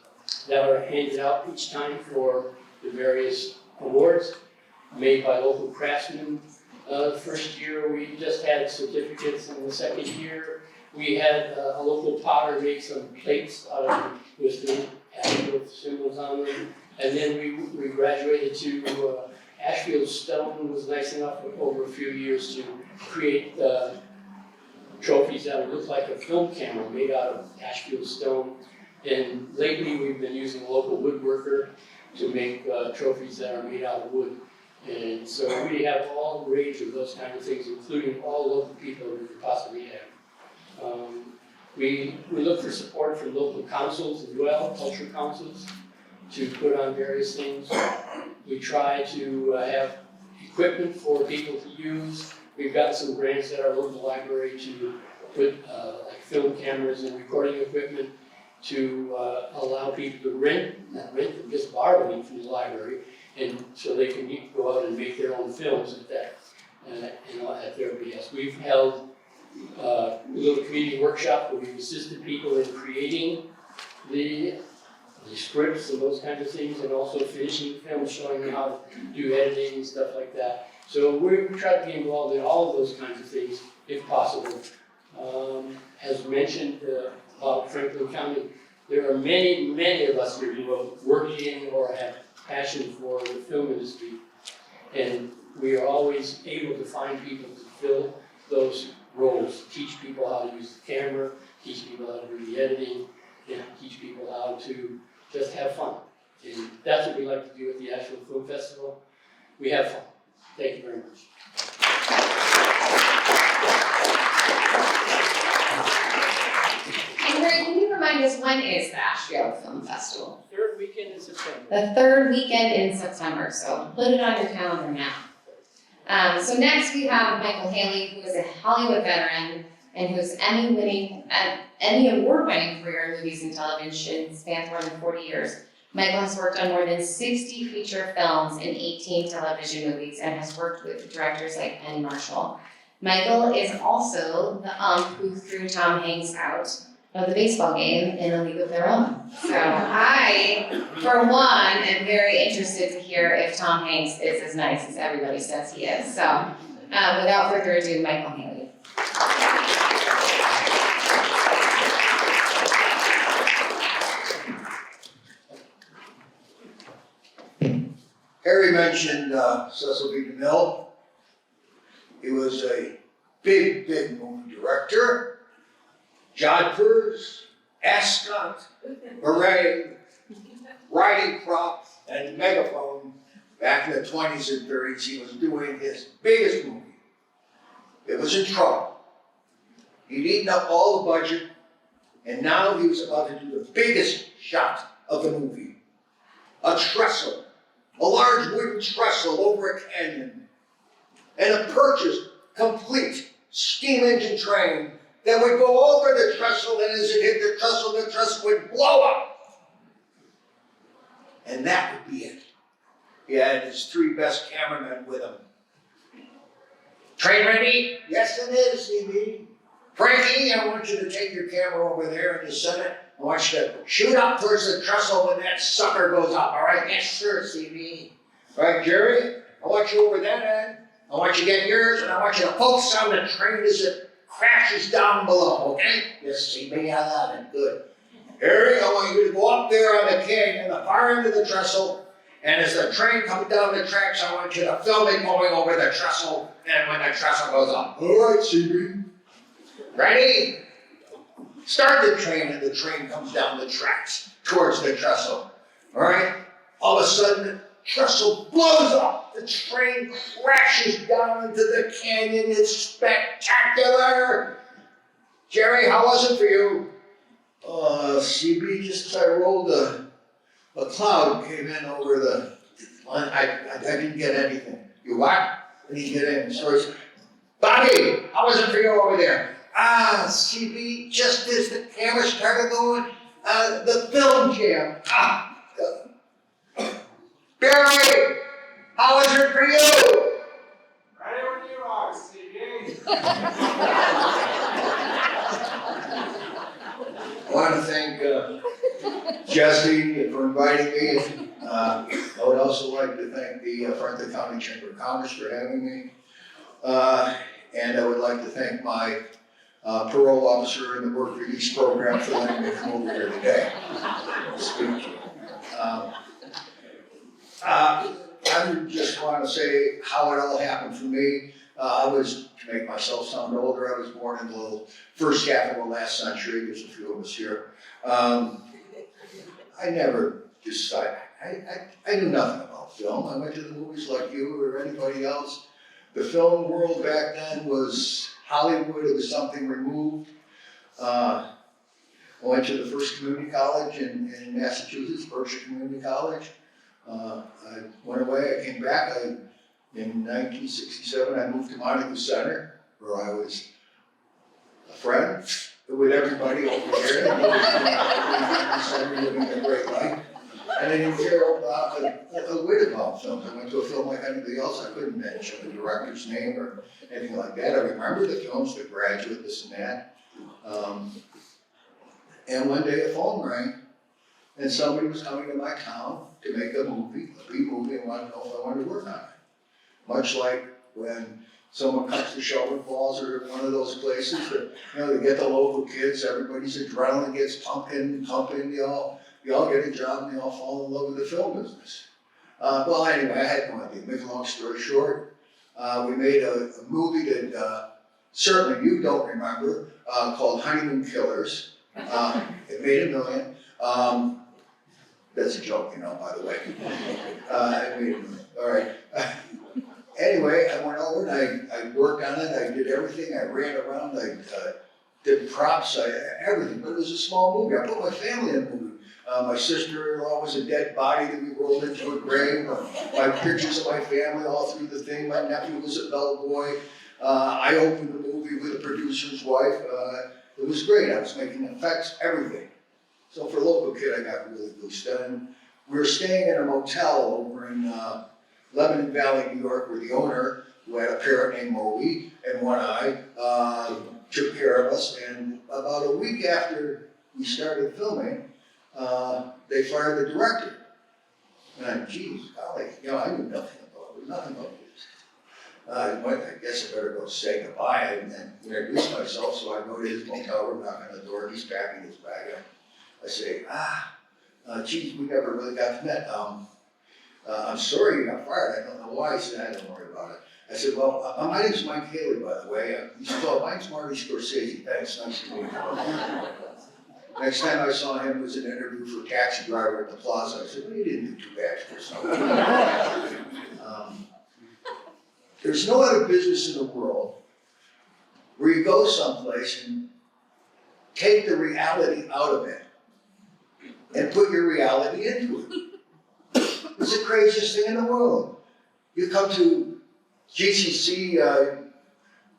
that are handed out each time for the various awards made by local craftsmen. The first year we just had certificates, and the second year we had a local potter make some plates out of with the Ashfield symbols on them. And then we graduated to Ashfield Stone was nice enough over a few years to create trophies that would look like a film camera made out of Ashfield stone. And lately we've been using a local woodworker to make trophies that are made out of wood. And so we have all the range of those kind of things, including all local people that we could possibly have. We look for support from local councils as well, culture councils, to put on various things. We try to have equipment for people to use. We've got some grants at our local library to put like film cameras and recording equipment to allow people to not rent, but just borrow them from the library, and so they can go out and make their own films at that, at their behest. We've held a little community workshop where we've assisted people in creating the scripts and those kinds of things, and also finishing films, showing them how to do editing and stuff like that. So we try to be involved in all of those kinds of things if possible. As mentioned about Franklin County, there are many, many of us here who have worked in or have passion for the film industry, and we are always able to find people to fill those roles, teach people how to use the camera, teach people how to do the editing, and teach people how to just have fun. And that's what we like to do at the Ashfield Film Festival. We have fun. Thank you very much. And Greg, can you remind us, when is the Ashfield Film Festival? Third weekend in September. The third weekend in September, so put it on your calendar now. So next we have Michael Haley, who is a Hollywood veteran and whose Emmy award-winning career in movies and television spans more than 40 years. Michael has worked on more than 60 feature films and 18 television movies and has worked with directors like Penny Marshall. Michael is also the who threw Tom Hanks out of the baseball game in A League of Their Own. So I, for one, am very interested to hear if Tom Hanks is as nice as everybody says he is. So without further ado, Michael Haley. Harry mentioned Cecil B. DeMille. He was a big, big movie director. Jodhpurs, Ascot, Beret, Riding Crop, and Megaphone. Back in the 20s and 30s, he was doing his biggest movie. It was in trouble. He'd eaten up all the budget, and now he was about to do the biggest shot of the movie. A trestle. A large wooden trestle over a canyon, and a purchased, complete steam engine train that would go over the trestle, and as it hit the trestle would blow up. And that would be it. He had his 3 best cameramen with him. Train ready? Yes, it is, CB. Frankie, I want you to take your camera over there in the center. I want you to shoot up towards the trestle when that sucker goes up, all right? Yes, sir, CB. All right, Jerry, I want you over that end. I want you to get yours, and I want you to focus on the train as it crashes down below, okay? Yes, CB, I love it. Good. Harry, I want you to go up there on the canyon, the far end of the trestle, and as the train comes down the tracks, I want you to film it going over the trestle, and when the trestle goes up. All right, CB. Ready? Start the train, and the train comes down the tracks towards the trestle. All right? All of a sudden, the trestle blows up. The train crashes down into the canyon. It's spectacular. Jerry, how was it for you? CB, just as I rolled a cloud came in over the line. I didn't get anything. You what? I didn't get anything. Sorry. Bobby, how was it for you over there? CB, just as the camera started going, the film jam. Barry, how was it for you? Right where you are, CB. want to thank Jesse for inviting me. I would also like to thank the Franklin County Chamber of Commerce for having me. And I would like to thank my parole officer in the work release program for letting me come over here today. I just want to say how it all happened for me. I was, to make myself sound older, I was born in the first half of the last century. There's a few of us here. I never decided, I knew nothing about film. I went to the movies like you or anybody else. The film world back then was Hollywood, it was something removed. I went to the first community college in Massachusetts, Berkshire Community College. I went away, I came back, in 1967 I moved to Montague Center, where I was a friend with everybody over there. Living a great life. And I didn't care about a whit about films. I went to a film like anybody else. I couldn't mention the director's name or anything like that. I remember the films, The Graduate, this and that. And one day a phone rang, and somebody was coming to my town to make a movie, a B movie, and wanted to know if I wanted to work on it. Much like when someone comes to Shelburne Falls or one of those places that, they get the local kids, everybody's adrenaline gets pumping, you all get a job and they all fall in love with the film business. Well, anyway, I had no idea. Make a long story short, we made a movie that certainly you don't remember, called Honeymoon Killers. It made $1 million. That's a joke, by the way. It made $1 million. All right. Anyway, I went over and I worked on it. I did everything. I ran around. I did props, everything. But it was a small movie. I put my family in the movie. My sister-in-law was a dead body that we rolled into a grave. My pictures of my family all through the thing. My nephew was a bellboy. I opened the movie with the producer's wife. It was great. I was making effects, everything. So for a local kid, I got really boosted. And we were staying in a motel over in Lebanon Valley, New York, where the owner, who had a parrot named Moby and one eye, took care of us. And about a week after we started filming, they fired the director. And I'm, geez, golly, I knew nothing about this. I guess I better go say goodbye and introduce myself. So I go to his motel room, knock on the door, he's packing his bag up. I say, geez, we never really got to meet. I'm sorry you got fired. I don't know why. He said, don't worry about it. I said, well, my name's Mike Haley, by the way. He said, oh, mine's Marty Scorsese. Thanks, nice to meet you. Next time I saw him was an interview for Taxi Driver at the Plaza. I said, well, you didn't do too bad for yourself. There's no other business in the world where you go someplace and take the reality out of it and put your reality into it. It's the craziest thing in the world. You come to GCC,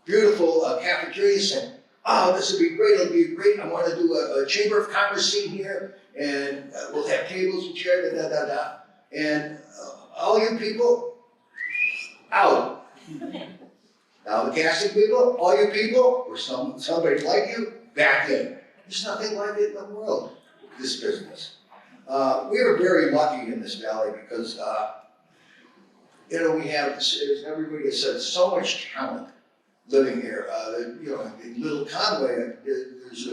beautiful cafeteria, saying, oh, this would be great, it'll be great. I want to do a Chamber of Commerce scene here, and we'll have tables and chairs, And all you people, out. Now the casting people, all you people, or somebody like you, back in. There's nothing like it in the world, this business. We are very lucky in this valley because, we have, as everybody has said, so much talent living here. In Little Conway, there's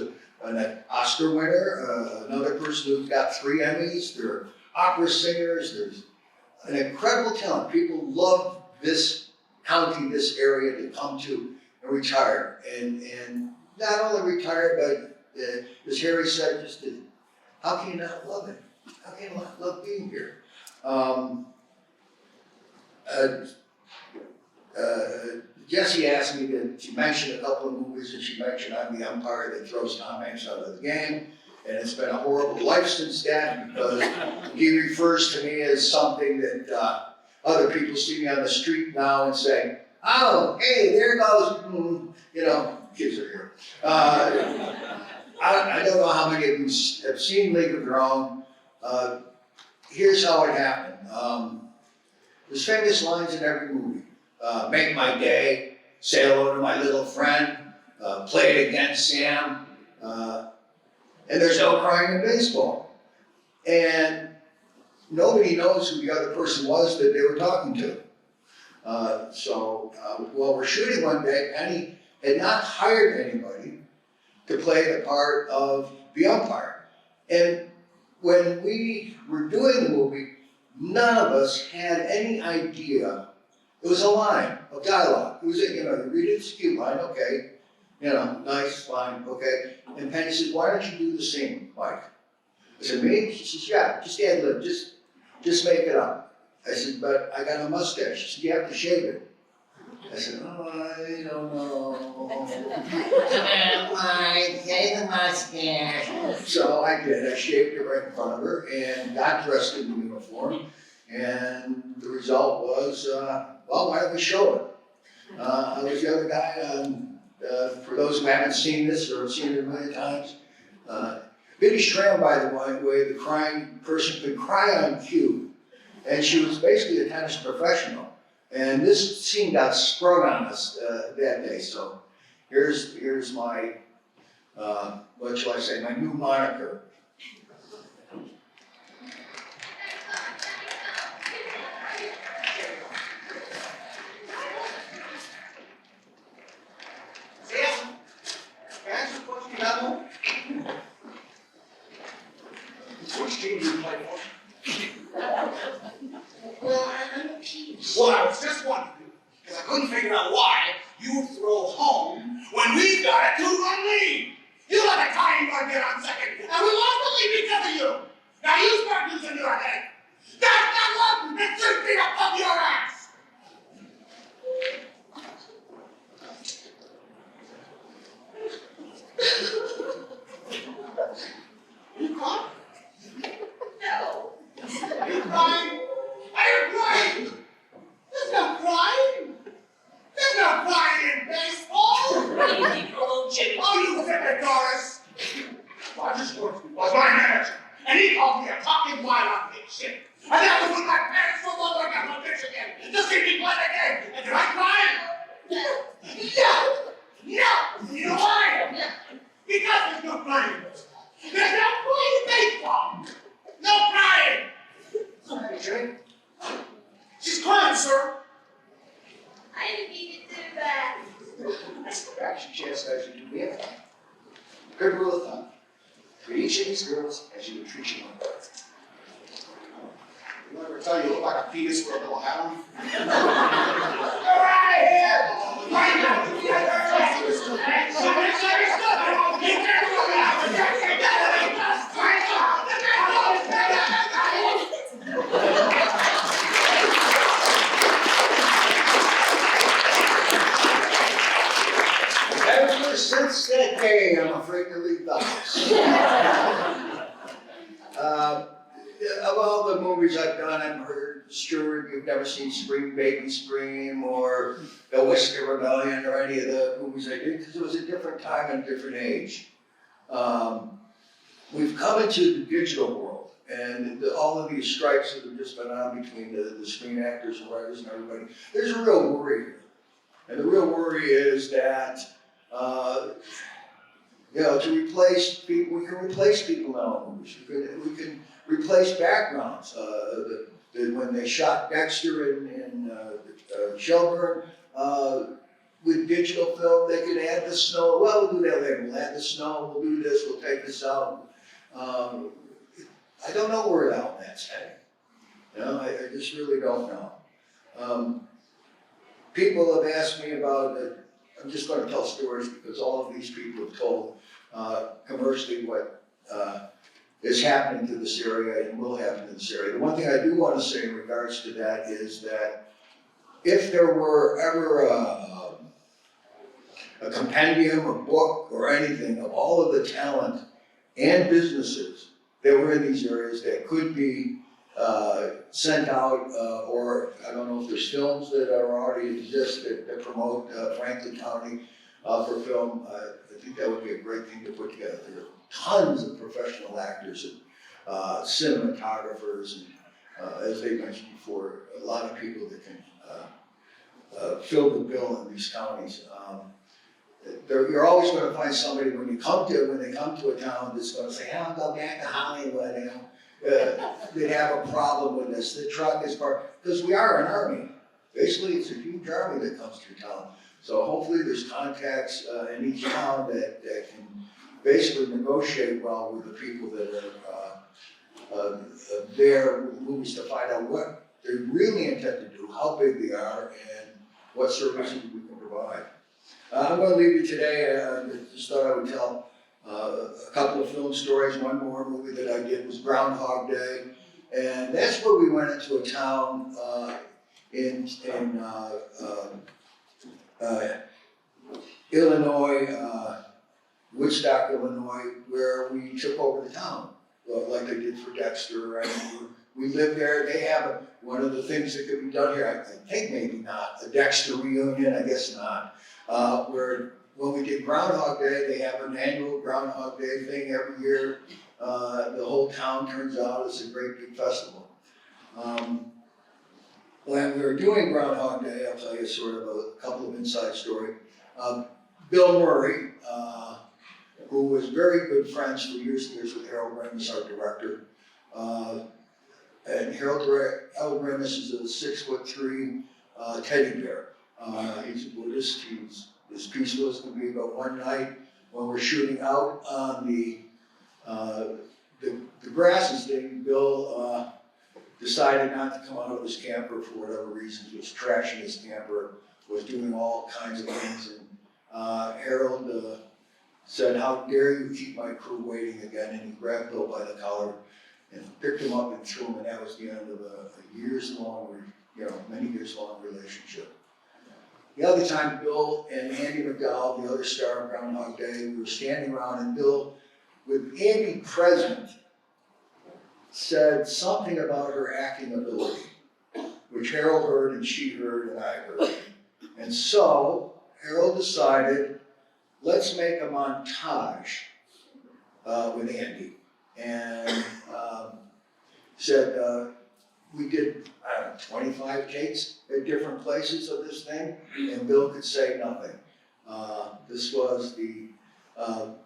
an Oscar winner, another person who's got 3 Emmys, there are opera singers, there's an incredible talent. People love this county, this area to come to and retire. And not only retire, but as Harry said, how can you not love it? How can you not love being here? Jessie asked me to mention a couple of movies, and she mentioned I'm the umpire that throws Tom Hanks out of the game. And it's been a horrible life since then because he refers to me as something that other people see me on the street now and say, oh, hey, there goes, kids are here. I don't know how many of you have seen League of Their Own. Here's how it happened. There's famous lines in every movie. Make my day, say hello to my little friend, play it again, Sam. And there's no crying in baseball. And nobody knows who the other person was that they were talking to. While we're shooting one day, Penny had not hired anybody to play the part of the umpire. And when we were doing the movie, none of us had any idea. It was a line of dialogue. It was, you read it, it's a cute line, okay. Nice, fine, okay. And Penny said, why don't you do the scene, Mike? I said, me? She says, yeah, just ad lib, just make it up. I said, but I got a mustache. She said, you have to shave it. I said, oh, I don't know. Mike, shave the mustache. So I did. I shaved it right in front of her and got dressed in the uniform. And the result was, well, why don't we show it? I was the other guy, for those who haven't seen this or have seen it a million times. Biddy Schramm, by the way, the crying person could cry on cue. And she was basically a tennis professional. And this scene got sprung on us that day. So here's my, what shall I say, my new moniker. Sam, can I ask you a question about one? Which team do you play for? Well, I was just wondering, because I couldn't figure out why you throw home when we got a 2-run lead. You let a tiny bug get on second, and we lost the lead because of you. Now you start losing your head. That's not love, it's 3 feet above your ass. You caught? No. Are you crying? Are you crying? There's no crying. There's no crying in baseball. Oh, you flippin' Doris. Roger Scoresby was my manager, and he called me a talking wild big shit. And that was when my parents were all working on Michigan to see me play the game. And did I cry? No. You know why? Because there's no crying in baseball. There's no crying in baseball. No crying. Sorry, Jane. She's crying, sir. I didn't mean to do that. Actually, chastise you to me. Good rule of thumb. Treat each of these girls as you would treat your own. You ever tell you look like a penis with a little hat on? Go out of here! Right now! Ever since that day, I'm afraid to leave the house. Of all the movies I've done, I'm sure you've never seen Scream Baby Scream or The Whiskey Rebellion or any of the movies I did, because it was a different time and a different age. We've come into the digital world, and all of these strikes that have just been on between the screen actors and writers and everybody, there's a real worry here. And the real worry is that, to replace people, we can replace people now in movies. We can replace backgrounds. When they shot Dexter in Shelburne, with digital film, they could add the snow. Well, we'll do that later. We'll add the snow, we'll do this, we'll take this out. I don't know where that's heading. I just really don't know. People have asked me about, I'm just going to tell stories because all of these people have told commercially what is happening to this area and will happen to this area. The one thing I do want to say in regards to that is that if there were ever a compendium, a book, or anything of all of the talent and businesses that were in these areas that could be sent out, or I don't know if there's films that already exist that promote Franklin County for film, I think that would be a great thing to put together. There are tons of professional actors and cinematographers, and as they mentioned before, a lot of people that can fill the bill in these counties. you're always gonna find somebody when they come to a town that's gonna say, I'll go back to Hollywood, you know. They have a problem with this, the truck is because we are an army. Basically, it's a huge army that comes through town. So hopefully there's contacts in each town that can basically negotiate well with the people that are there with movies to find out what they really intend to do, how big they are, and what services we can provide. I'm going to leave you today, just thought I would tell a couple of film stories. One more movie that I did was Groundhog Day, and that's where we went into a town in Illinois, Woodstock, Illinois, where we took over the town, like they did for Dexter. And we lived there. They have one of the things that could be done here, I think maybe not, a Dexter reunion, I guess not, where when we did Groundhog Day, they have an annual Groundhog Day thing every year. The whole town turns out. It's a great big festival. When we were doing Groundhog Day, I'll tell you sort of a couple of inside story. Bill Murray, who was very good friends for years and years with Harold Ramis, our director. And Harold Ramis is a 6'3" teddy bear. He's a Buddhist. He's as peaceful as can be. But one night when we're shooting out on the grasses thing, Bill decided not to come out of his camper for whatever reasons. Was trashing his camper, was doing all kinds of things, and Harold said, "How dare you keep my crew waiting again?" And he grabbed Bill by the collar and picked him up and threw him, and that was the end of a years-long, many years-long relationship. The other time, Bill and Andy McDowell, the other star of Groundhog Day, we were standing around, and Bill, with Andy present, said something about her acting ability, which Harold heard and she heard and I heard. And so Harold decided, let's make a montage with Andy. And said, we did, 25 takes at different places of this thing, and Bill could say nothing. This was the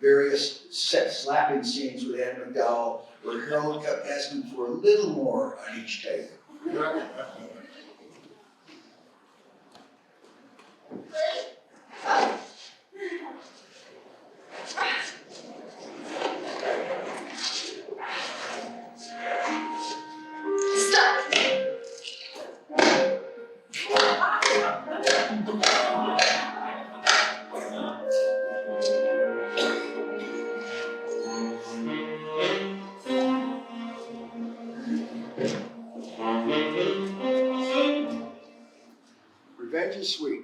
various slapping scenes with Andy McDowell, where Harold kept asking for a little more on each take. Revenge is sweet.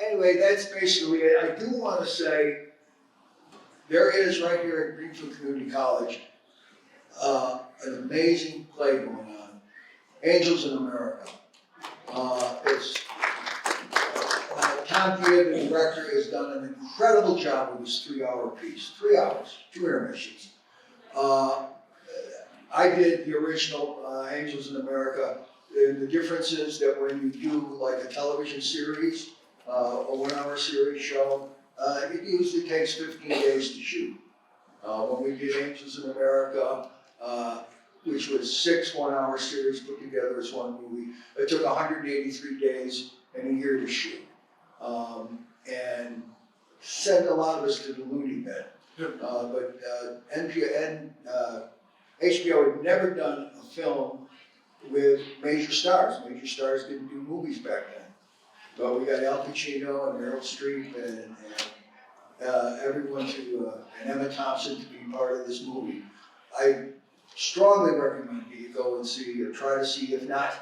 Anyway, that's basically it. I do want to say, there is right here at Greenfield Community College an amazing play going on, Angels in America. Tom Dia, the director, has done an incredible job with this 3-hour piece. 3 hours, 2 intermissions. I did the original Angels in America. The difference is that when you do like a television series, a 1-hour series show, it usually takes 15 days to shoot. When we did Angels in America, which was 6 1-hour series put together as one movie, it took 183 days and a year to shoot. And sent a lot of us to the loony bin. But HBO had never done a film with major stars. Major stars didn't do movies back then. But we got Al Pacino and Meryl Streep and everyone and Emma Thompson to be part of this movie. I strongly recommend that you go and see, or try to see, if not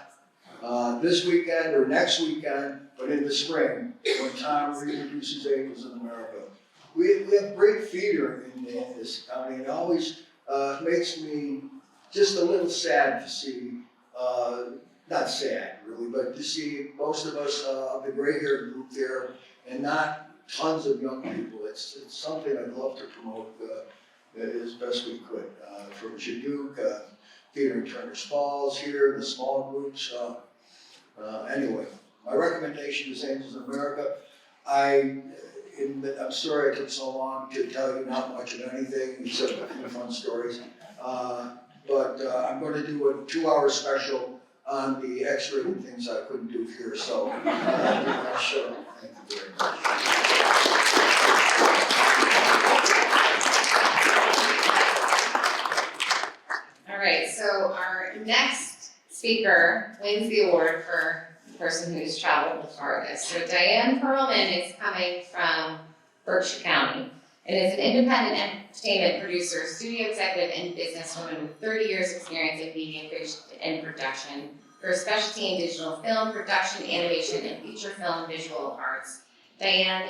this weekend or next weekend, but in the spring, when Tom reintroduces Angels in America. We have great theater in this county, and it always makes me just a little sad to see, not sad really, but to see most of us of the gray-haired group there, and not tons of young people. It's something I'd love to promote as best we could. From Shadook, Theater in Turner's Falls here, the small groups. Anyway, My recommendation is Angels in America. I'm sorry it took so long to tell you not much of anything except a few fun stories. But I'm going to do a 2-hour special on the X-rated things I couldn't do here. So, sure. Thank you very much. All right, so our next speaker wins the award for the person who's traveled the farthest. So Diane Pearlman is coming from Berkshire County and is an independent entertainment producer, studio executive, and businesswoman with 30 years experience in media creation and production. For specialty in digital film production, animation, and feature film visual arts. Diane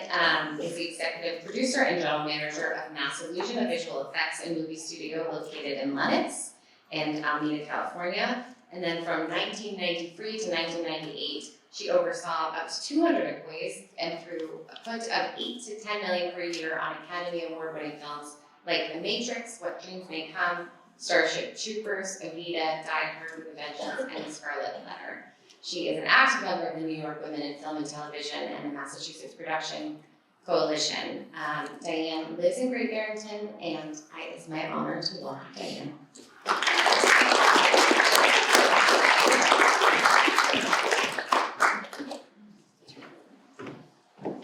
is the executive producer and general manager of Mass Illusion, a visual effects and movie studio located in Lenox and Alameda, California. And then from 1993 to 1998, she oversaw up to 200 employees and threw a put of 8 to 10 million per year on Academy Award-winning films like The Matrix, What Dreams May Come, Starship Troopers, Evita, Die Hard with a Vengeance, and Scarlet Letter. She is an active member of the New York Women in Film and Television and the Massachusetts Production Coalition. Diane lives in Great Barrington, and it's my honor to welcome Diane.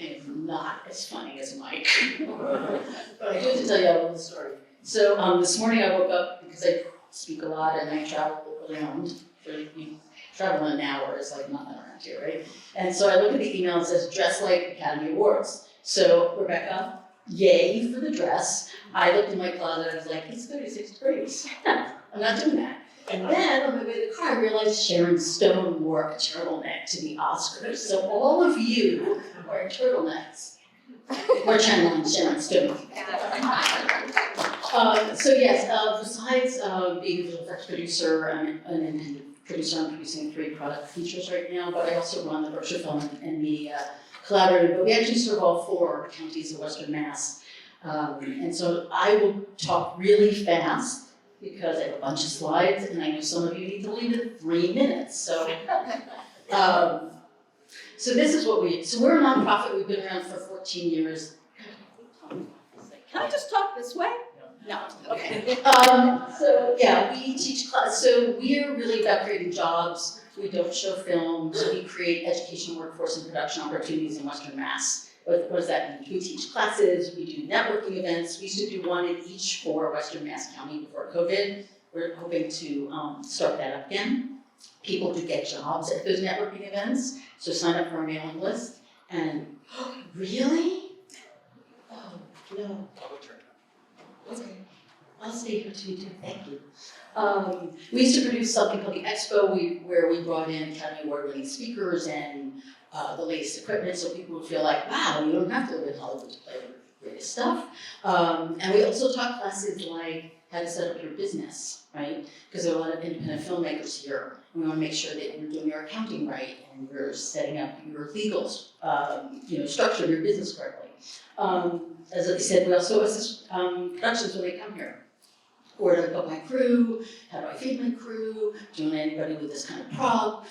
I'm not as funny as Mike, but I do have to tell you a little story. So this morning I woke up because I speak a lot and I travel around. You travel in an hour is like nothing around here, right? And so I look at the email and it says dress like Academy Awards. So Rebecca, yay for the dress. I looked in my closet and I was like, it's 36 degrees. I'm not doing that. And then on my way to the car, I realized Sharon Stone wore a turtleneck to the Oscars. So all of you wearing turtlenecks, we're channeling Sharon Stone. So yes, besides being a visual effects producer, I'm an independent producer. I'm producing 3 product features right now, but I also run the Berkshire Film and Media Collaborative. But we actually serve all 4 counties of Western Mass. And so I will talk really fast because I have a bunch of slides, and I know some of you need to leave in 3 minutes. So, so this is what we're a nonprofit. We've been around for 14 years. Can I just talk this way? No, okay. So yeah, we teach class. So we're really about creating jobs. We don't show films. We create education, workforce, and production opportunities in Western Mass. What does that mean? We teach classes, we do networking events. We used to do 1 in each for Western Mass County before COVID. We're hoping to start that up again. People do get jobs at those networking events, so sign up for our mailing list. And really? Oh, no. Okay, I'll stay here too, thank you. We used to produce something called the Expo, where we brought in Academy Award-winning speakers and the latest equipment, so people would feel like, wow, you don't have to live in Hollywood to play with the greatest stuff. And we also taught classes like how to set up your business, right? Because there are a lot of independent filmmakers here. We want to make sure that you're doing your accounting right and you're setting up your legal, structure of your business correctly. As I said, we also assist productions when they come here. Where do I put my crew? How do I feed my crew? Do you want anybody with this kind of prop?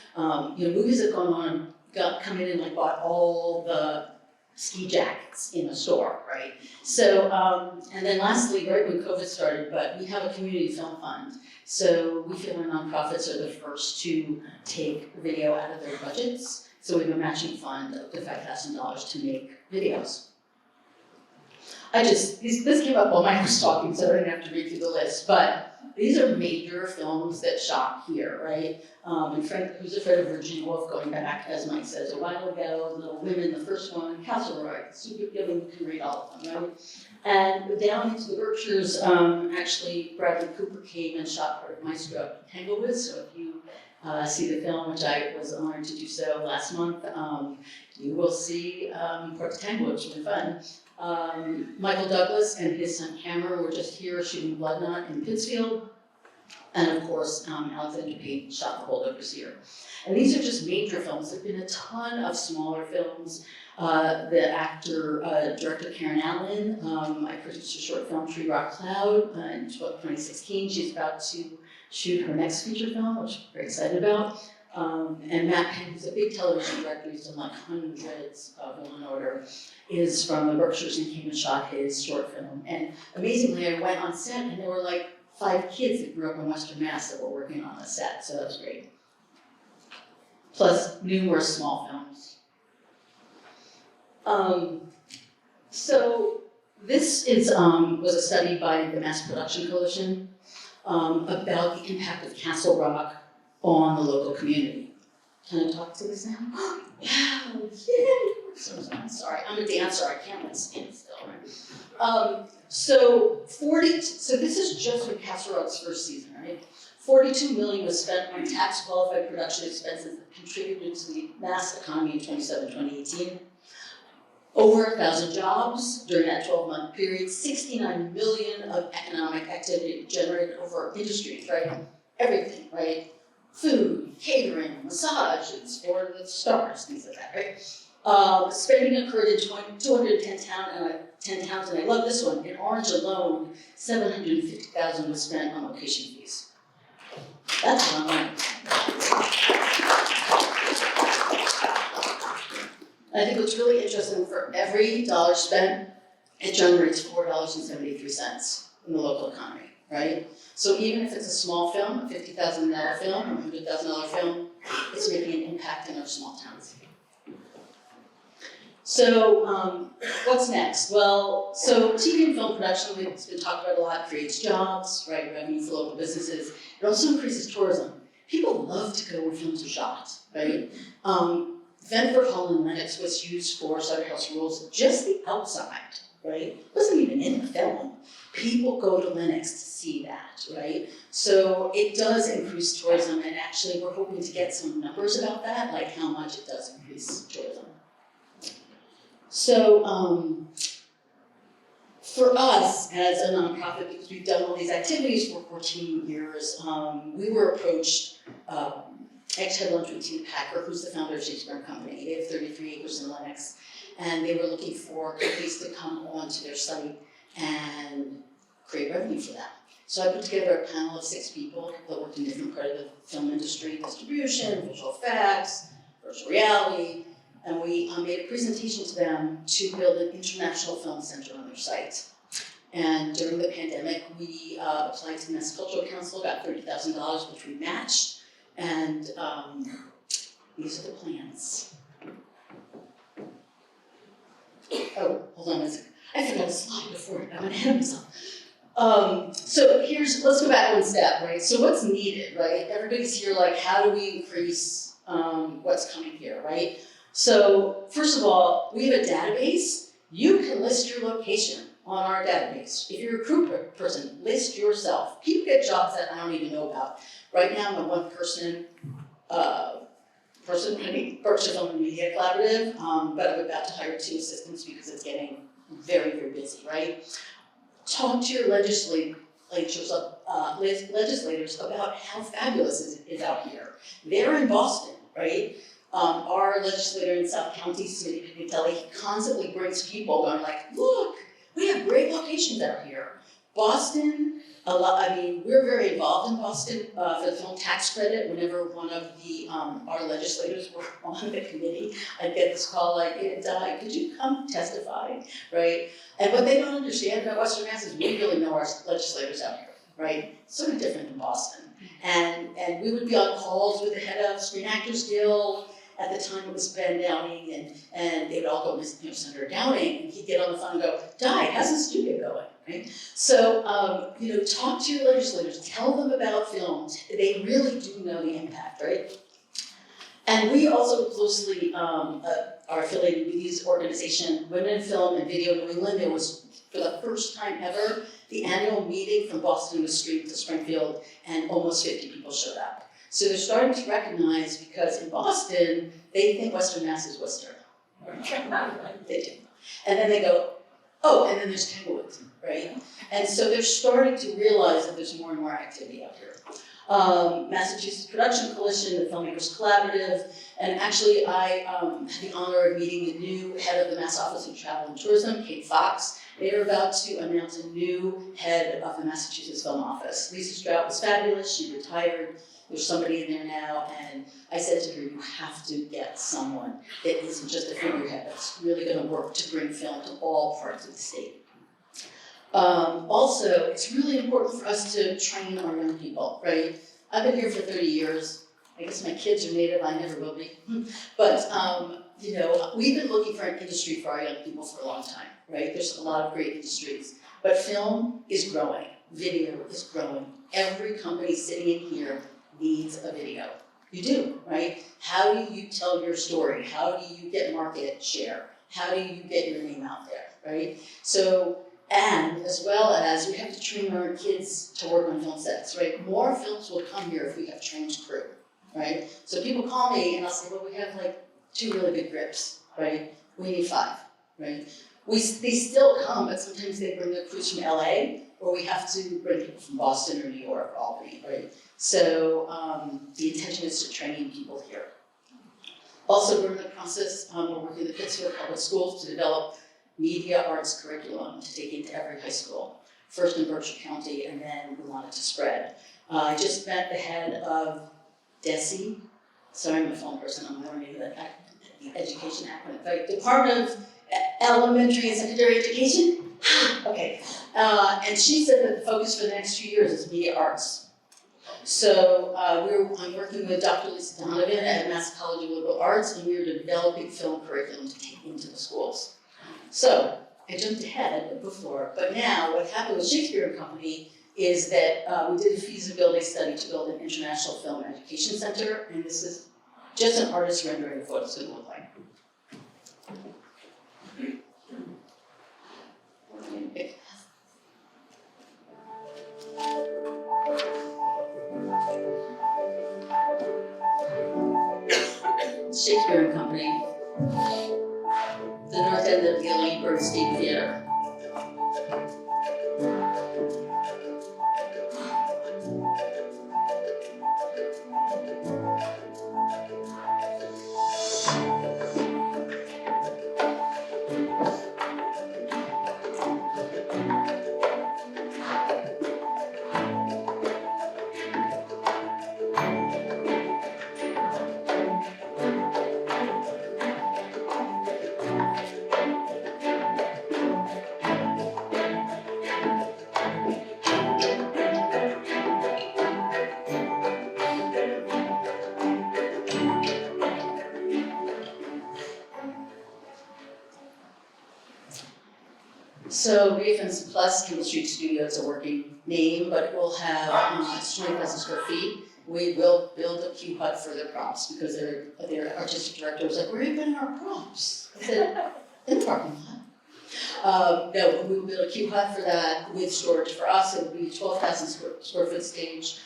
Movies have come in and bought all the ski jackets in a store, right? So, and then lastly, right when COVID started, but we have a community film fund. So we feel our nonprofits are the first to take video out of their budgets. So we have a matching fund of $5,000 to make videos. This came up while Mike was talking, so I didn't have to read through the list, but these are major films that shot here, right? And Frank, Who's Afraid of Virginia Woolf, going back, as Mike says, a while ago, Little Women, the first one, Castle Rock, super given, you can read all of them, right? And down into the Berkshires, actually, Bradley Cooper came and shot part of Maestro Tanglewood, so if you see the film, which I was honored to do so last month, you will see part of Tanglewood, which will be fun. Michael Douglas and his son Cameron were just here shooting Blood Knot in Pittsfield. And of course, Alexander Payne shot The Holdovers here. And these are just major films. There have been a ton of smaller films. The director Karen Allen, I produced a short film, Tree Rock Cloud, in 2016. She's about to shoot her next feature film, which I'm very excited about. And Matt Penn, who's a big television director, he's done like hundreds of Law and Order, is from the Berkshires and came and shot his short film. And amazingly, I went on set and there were like 5 kids that grew up in Western Mass that were working on the set, so that was great. Plus numerous small films. So this is was a study by the Mass Production Coalition about the impact of Castle Rock on the local community. Can I talk to this now? Wow, yay! So I'm sorry, I'm a dancer, I can't like stand still, right? So this is just for Castle Rock's first season, right? 42 million was spent on tax qualified production expenses that contributed to the Mass economy in 2018. Over 1,000 jobs during that 12-month period, 69 million of economic activity generated over industries, right? Everything, right? Food, catering, massages for the stars, things like that, right? Spending occurred in 210 towns, and I love this one. In Orange alone, 750,000 was spent on location fees. That's a lot of money. I think what's really interesting, for every dollar spent, it generates $4.73 in the local economy, right? So even if it's a small film, a $50,000 film, or $100,000 film, it's making an impact in our small towns. So what's next? Well, so TV and film production, it's been talked about a lot, creates jobs, right, revenue for local businesses. It also increases tourism. People love to go where films are shot, right? Ventford Hall in Lennox was used for Sutter House Rules, just the outside, right? It wasn't even in the film. People go to Lennox to see that, right? So it does increase tourism, and actually we're hoping to get some numbers about that, like how much it does increase tourism. So for us as a nonprofit, because we've done all these activities for 14 years, we were approached. I just had lunch with Tina Packer, who's the founder of Shakespeare & Company. They have 33 acres in Lennox, and they were looking for companies to come onto their site and create revenue for them. So I put together a panel of 6 people that worked in different parts of the film industry, distribution, visual effects, virtual reality, and we made a presentation to them to build an international film center on their site. And during the pandemic, we applied to the Mass Cultural Council, got $30,000, which we matched. And these are the plans. Oh, hold on a second. I forgot a slide before I went ahead of myself. So let's go back one step, right? So what's needed, right? Everybody's here like, how do we increase what's coming here, right? So first of all, we have a database. You can list your location on our database. If you're a crew person, list yourself. People get jobs that I don't even know about. Right now, I'm a one-person running Berkshire Film and Media Collaborative, but I'm about to hire 2 assistants because it's getting very, very busy, right? Talk to your legislators about how fabulous it is out here. They're in Boston, right? Our legislator in South County, Smitty Pignatelli, he constantly brings people going like, look, we have great locations out here. Boston, we're very involved in Boston for the film tax credit. Whenever one of the our legislators were on the committee, I'd get this call like, hey, Di, could you come testify, right? And what they don't understand about Western Mass is we really know our legislators out here, right? It's sort of different than Boston. And we would be on calls with the head of Screen Actors Guild. At the time it was Ben Downing, and they would all go, Senator Downing, and he'd get on the phone and go, Di, how's the studio going, right? So, talk to your legislators, tell them about films. They really do know the impact, right? And we also closely are affiliated with these organizations, Women in Film and Video New England. There was, for the first time ever, the annual meeting from Boston was streamed to Springfield, and almost 50 people showed up. So they're starting to recognize, because in Boston, they think Western Mass is Worcester. They do. And then they go, oh, and then there's Tanglewood, right? And so they're starting to realize that there's more and more activity out here. Massachusetts Production Coalition, the Filmmakers Collaborative, and actually I had the honor of meeting the new head of the Mass Office of Travel and Tourism, Kate Fox. They are about to announce a new head of the Massachusetts Film Office. Lisa Strout was fabulous, she retired There's somebody in there now, and I said to her, you have to get someone that isn't just a figurehead, that's really gonna work to bring film to all parts of the state. Also, it's really important for us to train our young people, right? I've been here for 30 years. I guess my kids are native, I never will be. But, you know, we've been looking for an industry for our young people for a long time, right? There's a lot of great industries. But film is growing, video is growing. Every company sitting in here needs a video. You do, right? How do you tell your story? How do you get market share? How do you get your name out there, right? So, and as well as we have to train our kids to work on film sets, right? More films will come here if we have trained crew, right? So people call me and I'll say, well, we have like 2 really big grips, right? We need 5, right? They still come, but sometimes they bring their crews from LA, or we have to bring people from Boston or New York or Albany, right? So the intention is to train people here. Also, we're in the process, we're working with the Pittsfield Public Schools to develop media arts curriculum to take into every high school. First in Berkshire County, and then we want it to spread. I just met the head of DESE, sorry, I'm a film person, I'm learning the education acronym, right? Department of Elementary and Secondary Education? Okay, and she said that the focus for the next few years is media arts. So I'm working with Dr. Lisa Donovan at Mass College of Liberal Arts, and we're developing film curriculum to take into the schools. So I jumped ahead before, but now what happened with Shakespeare and Company is that we did a feasibility study to build an international film education center, and this is just an artist rendering of what it's going to look like. Shakespeare and Company, the north end of the Elaine Bernstein Theater. So BFNC Plus Chemistry Studio is a working name, but it will have 20,000 square feet. We will build a cube hut for their props because their artistic director was like, where are you putting our props? I said, in the parking lot. No, we will build a cube hut for that with storage for us. It will be a 12,000 square foot stage.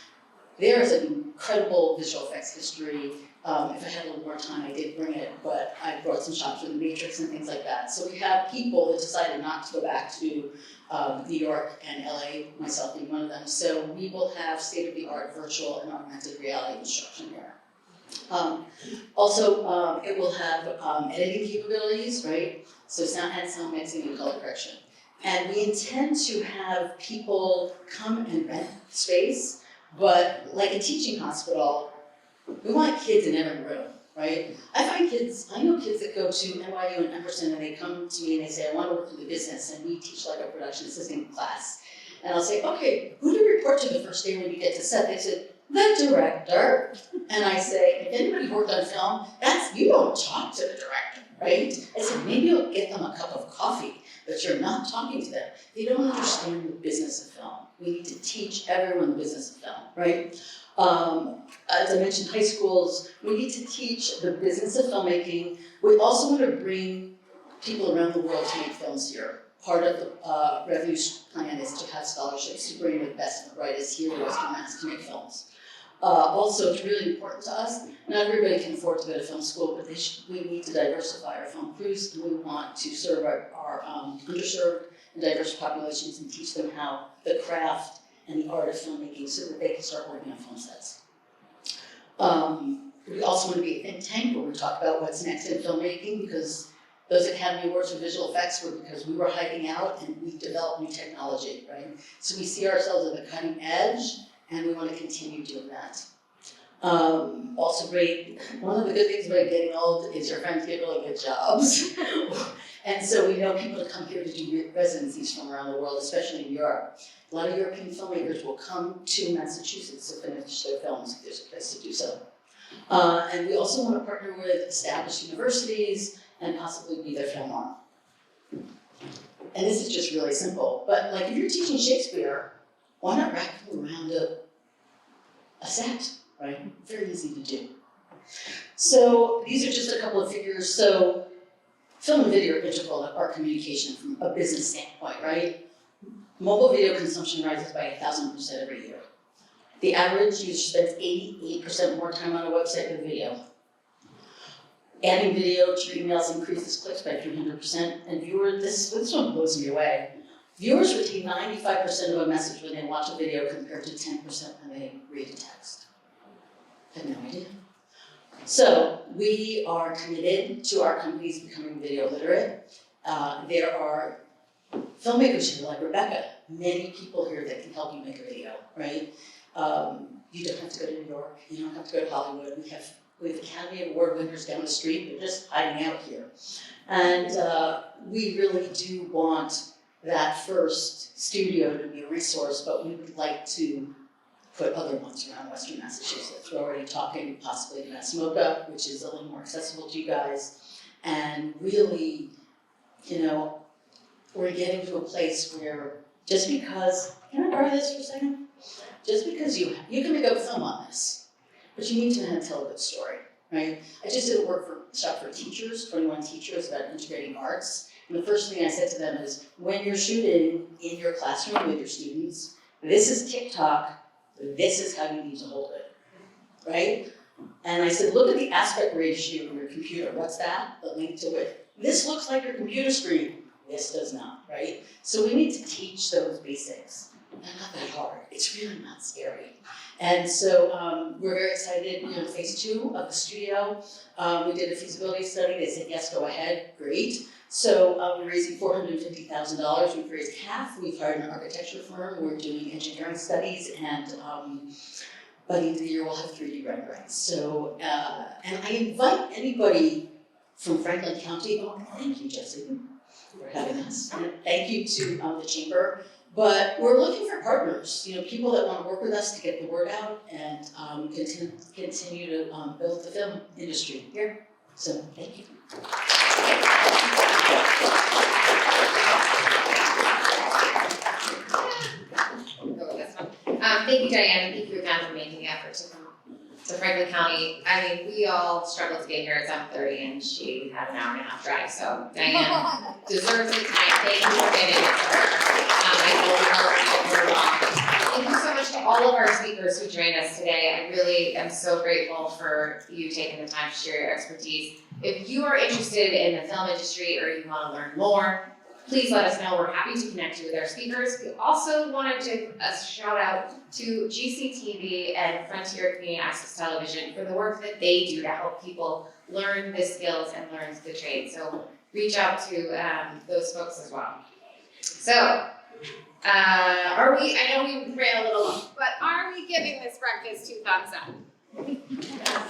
There is an incredible visual effects history. If I had a little more time, I did bring it, but I brought some shots with the Matrix and things like that. So we have people that decided not to go back to New York and LA, myself being one of them. So we will have state-of-the-art virtual and augmented reality instruction there. Also, it will have editing capabilities, right? So sound mixing and color correction. And we intend to have people come and rent space, but like a teaching hospital, we want kids in every room, right? I know kids that go to NYU and Emerson and they come to me and they say, I want to work in the business, and we teach like a production assistant class. And I'll say, okay, who do you report to the first day when you get to set? They said, the director. And I say, if anybody worked on film, you don't talk to the director, right? I said, maybe you'll get them a cup of coffee, but you're not talking to them. They don't understand the business of film. We need to teach everyone the business of film, right? As I mentioned, high schools, we need to teach the business of filmmaking. We also want to bring people around the world to make films here. Part of the revenue plan is to have scholarships to bring the best and the brightest here to Western Mass to make films. Also, it's really important to us, not everybody can afford to go to film school, but we need to diversify our film crews, and we want to serve our underserved and diverse populations and teach them how the craft and the art of filmmaking so that they can start working on film sets. We also want to be a think tank where we talk about what's next in filmmaking, because those Academy Awards for visual effects were because we were hiding out and we developed new technology, right? So we see ourselves at the cutting edge, and we want to continue doing that. Also great, one of the good things about getting old is your friends get really good jobs. And so we know people to come here to do residencies from around the world, especially in Europe. A lot of European filmmakers will come to Massachusetts to finish their films if there's a place to do so. And we also want to partner with established universities and possibly be their film arm. And this is just really simple, but like if you're teaching Shakespeare, why not wrap them around a set, right? Very easy to do. So these are just a couple of figures. So film and video are integral to our communication from a business standpoint, right? Mobile video consumption rises by 1,000% every year. The average user spends 88% more time on a website than video. Adding video to your emails increases clicks by 300%, and viewers, this one blows me away. Viewers retain 95% of a message when they watch a video compared to 10% when they read a text. I had no idea. So we are committed to our companies becoming video literate. There are filmmakers here like Rebecca, many people here that can help you make a video, right? You don't have to go to New York, you don't have to go to Hollywood. We have Academy Award winners down the street, they're just hiding out here. And we really do want that first studio to be a resource, but we would like to put other ones around Western Massachusetts. We're already talking possibly about Smoka, which is a little more accessible to you guys. And really, you know, we're getting to a place where just because, can I borrow this for a second? Just because you can make a film on this, but you need to know how to tell a good story, right? I just did a workshop for teachers, 21 teachers about integrating arts. And the first thing I said to them is, when you're shooting in your classroom with your students, this is TikTok, this is how you need to hold it, right? And I said, look at the aspect ratio of your computer. What's that? The link to it. This looks like your computer screen. This does not, right? So we need to teach those basics. They're not that hard. It's really not scary. And so we're very excited. We're in phase 2 of the studio. We did a feasibility study. They said, yes, go ahead. Great. So we're raising $450,000. We've raised half. We've hired an architecture firm. We're doing engineering studies. And by the end of the year, we'll have 3D renderings. So, and I invite anybody from Franklin County. Oh, thank you, Jesse, for having us. And thank you to the chamber. But we're looking for partners, you know, people that want to work with us to get the word out and continue to build the film industry here. So, thank you. Thank you, Diane, and thank you again for making the effort to come to Franklin County. I mean, we all struggled to get here at 7:30 and she had an hour and a half drive, so Diane deserves the time. Thank you for getting it to her. I know we're long. Thank you so much to all of our speakers who joined us today. I really am so grateful for you taking the time to share your expertise. If you are interested in the film industry or you want to learn more, please let us know. We're happy to connect you with our speakers. We also wanted to give a shout out to GCTV and Frontier Community Access Television for the work that they do to help people learn the skills and learn the trade. So reach out to those folks as well. So, I know we ran a little long, but are we giving this breakfast 2 thumbs up? All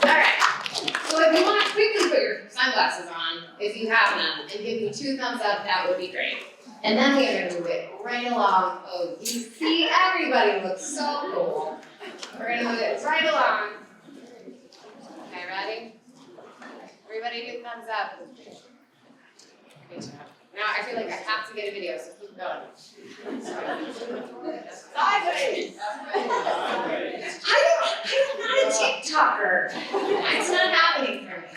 right. So if you want to quickly put your sunglasses on, if you have them, and give me 2 thumbs up, that would be great. And then we are going to move it right along. Oh, you see, everybody looks so cool. We're going to move it right along. Okay, ready? Everybody do thumbs up. Good job. Now I feel like I have to get a video, so keep going. Sideways! I'm not a TikToker. It's not happening for me.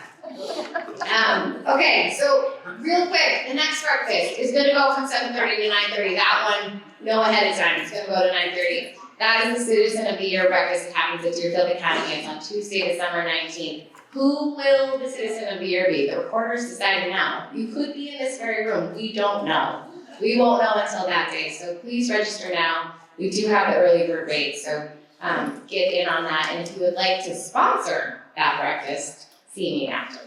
Okay, so real quick, the next breakfast is gonna go from 7:30 to 9:30. That one, no ahead of time, it's gonna go to 9:30. That is the Citizen of the Year breakfast that happens at Deerfield Academy. It's on Tuesday, December 19th. Who will the Citizen of the Year be? The reporter's deciding now. You could be in this very room. We don't know. We won't know until that day. So please register now. We do have the early bird rate, so get in on that. And if you would like to sponsor that breakfast, see me after.